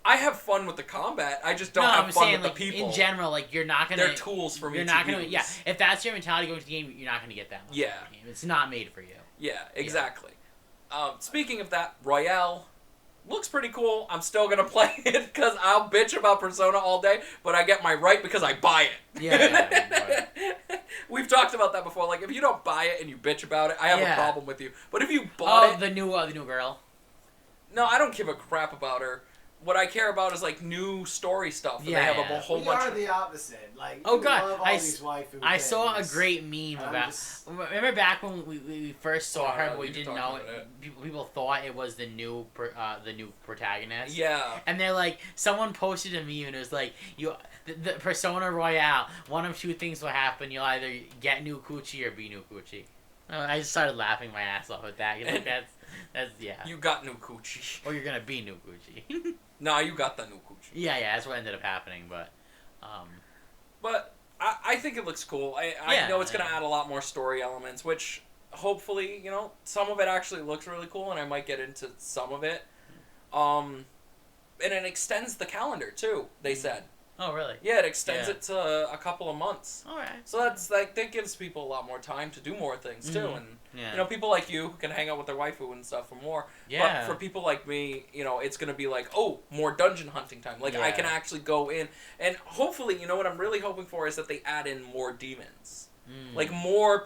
I have fun with the combat. I just don't have fun with the people. In general, you're not gonna. They're tools for me. You're not gonna. Yeah, if that's your mentality going to the game, you're not gonna get that much. Yeah, out of the game. It's not made for you. Yeah, exactly. Yeah. Speaking of that, Royale looks pretty cool. I'm still gonna play it because I'll bitch about Persona all day, but I get my right because I buy it. Yeah. We've talked about that before. Like, if you don't buy it and you bitch about it, I have a problem with you. But if you bought it, the new girl. No, I don't give a crap about her. What I care about is new story stuff. And they have a whole bunch. We are the opposite. I saw a great meme about. Remember back when we first saw her, but we didn't know it. People thought it was the new protagonist. Yeah. And they're like, someone posted a meme and it was like, the Persona Royale. One of two things will happen. You'll either get new coochie or be new coochie. I just started laughing my ass off at that. That's You got new coochie. Or you're gonna be new coochie. Nah, you got the new coochie. Yeah, that's what ended up happening, but... But I think it looks cool. I know it's going to add a lot more story elements, which hopefully, some of it actually looks really cool, and I might get into some of it. And it extends the calendar, too, they said. Oh, really? Yeah, it extends it to a couple of months. All right. So that gives people a lot more time to do more things, too. And, people like you who can hang out with their waifu and stuff for more. Yeah. But for people like me, it's going to be like, oh, more dungeon hunting time. I can actually go in. And hopefully, what I'm really hoping for is that they add in more demons. More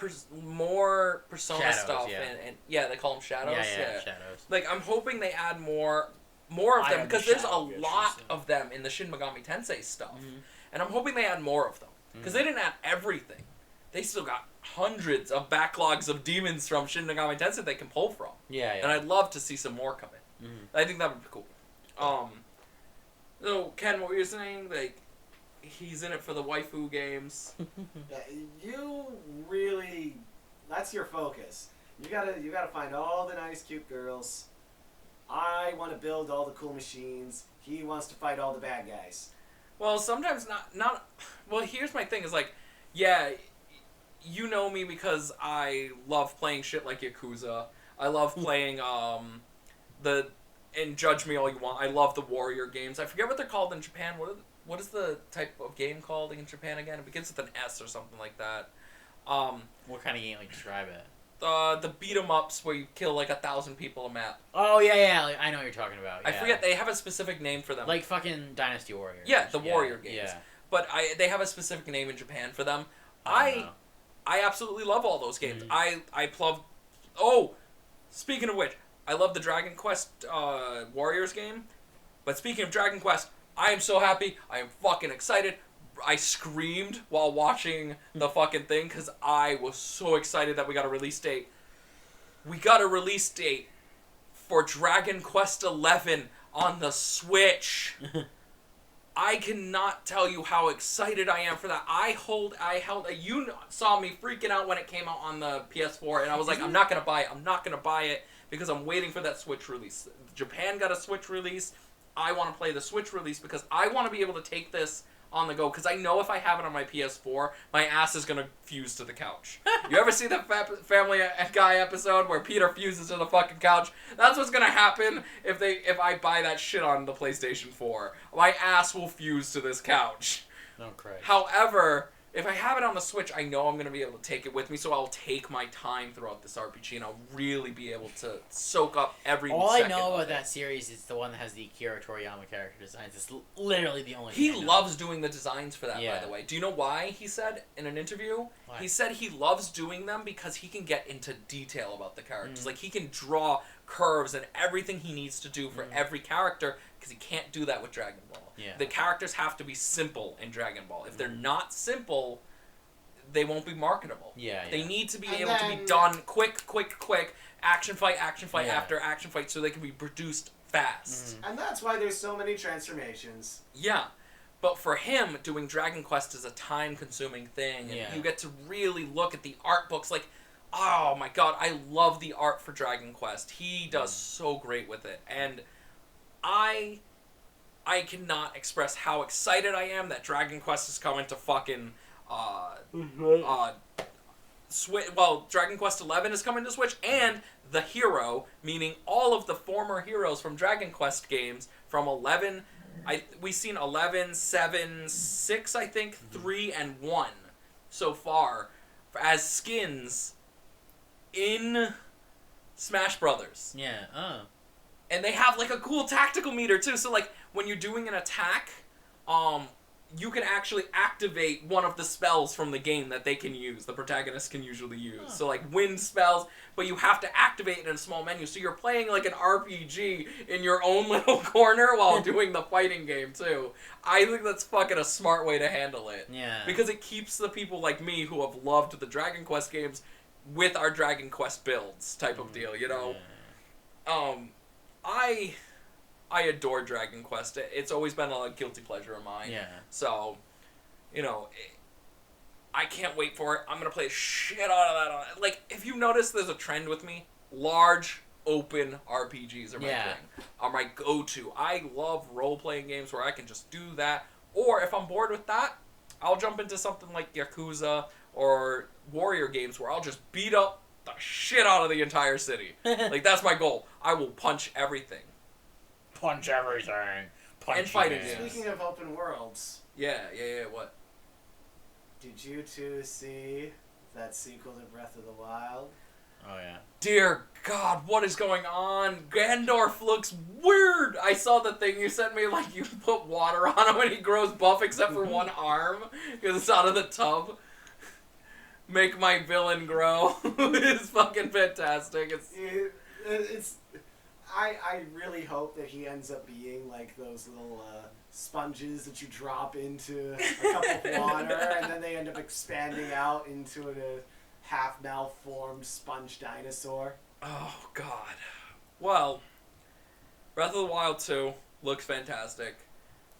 Persona shadows, stuff. Yeah. And they call them shadows. Yeah, shadows. I'm hoping they add more of them, because there's a lot of them in the Shin Megami Tensei stuff. And I'm hoping they add more of them. Because they didn't add everything. They still got hundreds of backlogs of demons from Shin Megami Tensei they can pull from. Yeah. And I'd love to see some more come in. I think that would be cool. So, Ken, what were you saying? He's in it for the waifu games. You really... That's your focus. You gotta find all the nice, cute girls. I want to build all the cool machines. He wants to fight all the bad guys. Well, sometimes not. Well, here's my thing: you know me because I love playing shit like Yakuza. I love playing and judge me all you want. I love the warrior games. I forget what they're called in Japan. What is the type of game called in Japan again? It begins with an S or something like that. What kind of game? Describe it. The beat 'em ups where you kill 1,000 people a map. Oh yeah, I know what you're talking about. Yeah. I forget, they have a specific name for them. Like fucking Dynasty Warriors. Yeah, the warrior games. Yeah. But they have a specific name in Japan for them. I absolutely love all those games. I love. Oh, speaking of which, I love the Dragon Quest Warriors game. But speaking of Dragon Quest, I am so happy. I am fucking excited. I screamed while watching the fucking thing because I was so excited that we got a release date. We got a release date for Dragon Quest XI on the Switch. I cannot tell you how excited I am for that. You saw me freaking out when it came out on the PS4, and I was like, I'm not going to buy it. I'm not going to buy it because I'm waiting for that Switch release. Japan got a Switch release. I want to play the Switch release because I want to be able to take this on the go, because I know if I have it on my PS4, my ass is going to fuse to the couch. You ever see that Family Guy episode where Peter fuses to the fucking couch? That's what's going to happen if I buy that shit on the PlayStation 4. My ass will fuse to this couch. Oh, Christ. However, if I have it on the Switch, I know I'm going to be able to take it with me, so I'll take my time throughout this RPG, and I'll really be able to soak up every All I second know of about it. that series is the one that has the Akira Toriyama character designs. It's literally the only He thing I know. loves doing the designs for that, by Yeah. the way. Do you know why he said in an interview? Why? He said he loves doing them because he can get into detail about the characters. Mm. Like, he can draw curves and everything he needs to do for every character, because he can't do that with Dragon Ball. Yeah. The characters have to be simple in Dragon Ball. If they're not simple, they won't be marketable. Yeah, They need to be And able to be then- done quick, action fight Yeah. after action fight, so they can be produced fast. And that's why there's so many transformations. Yeah. But for him, doing Dragon Quest is a time-consuming thing, and Yeah. you get to really look at the art books. Like, oh my god, I love the art for Dragon Quest. He does so great with it, and I cannot express how excited I am that Dragon Quest is coming to fucking Switch. Well, Dragon Quest 11 is coming to Switch, and the hero, meaning all of the former heroes from Dragon Quest games from 11. We've seen 11, 7, 6, I think, 3, and 1 so far as skins in Smash Brothers. Yeah. Oh. And they have, like, a cool tactical meter, too. So, like, when you're doing an attack, you can actually activate one of the spells from the game that they can use. The protagonist can usually use. Huh. So, like, wind spells, but you have to activate it in a small menu. So you're playing, like, an RPG in your own little corner while doing the fighting game, too. I think that's fucking a smart way to handle it. Yeah. Because it keeps the people like me who have loved the Dragon Quest games with our Dragon Quest builds type of deal, you know? Yeah. I adore Dragon Quest. It's always been a guilty pleasure of mine. Yeah. So, you know, I can't wait for it. I'm going to play shit out of that. Like, if you notice, there's a trend with me. Large, open RPGs are my Yeah. thing. Are my go-to. I love role-playing games where I can just do that. Or if I'm bored with that, I'll jump into something like Yakuza or Warrior games where I'll just beat up the shit out of the entire city. Like, that's my goal. I will punch everything. Punch everything. Punch And fighting you. games. Speaking of open worlds, Yeah, what? did you two see that sequel to Breath of the Wild? Oh yeah. Dear God, what is going on? Gandalf looks weird. I saw the thing you sent me, like you put water on him and he grows buff except for one arm because it's out of the tub. Make my villain grow. It's fucking fantastic. I really hope that he ends up being like those little sponges that you drop into a cup of water and then they end up expanding out into a half malformed sponge dinosaur. Oh God. Well, Breath of the Wild 2 looks fantastic.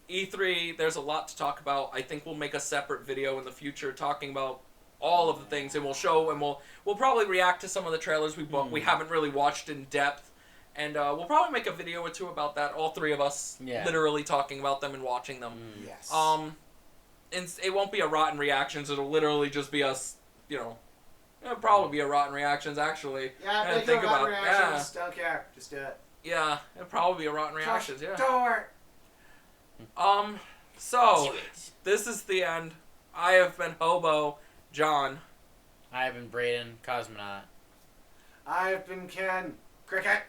E3, there's a lot to talk about. I think we'll make a separate video in the future talking about all of the things, and we'll show, and we'll probably react to some of the trailers we haven't really watched in depth. And we'll probably make a video or two about that, all three of us, literally talking about them and watching them. Yes. And it won't be a rotten reactions, it'll literally just be us, you know, it'll probably be a rotten reactions, actually. Yeah, and make think it about about- reactions. Don't care. Just do it. Yeah, it'll probably be a rotten reactions, yeah. Door. So, this is the end. I have been Hobo, John. I have been Brayden, Cosmonaut. I've been Ken. Cricket.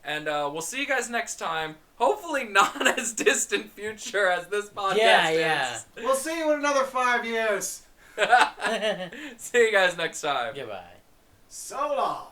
And we'll see you guys next time. Hopefully not as distant future as this podcast Yeah. is. We'll see you in another 5 years. See you guys next time. Goodbye. So long.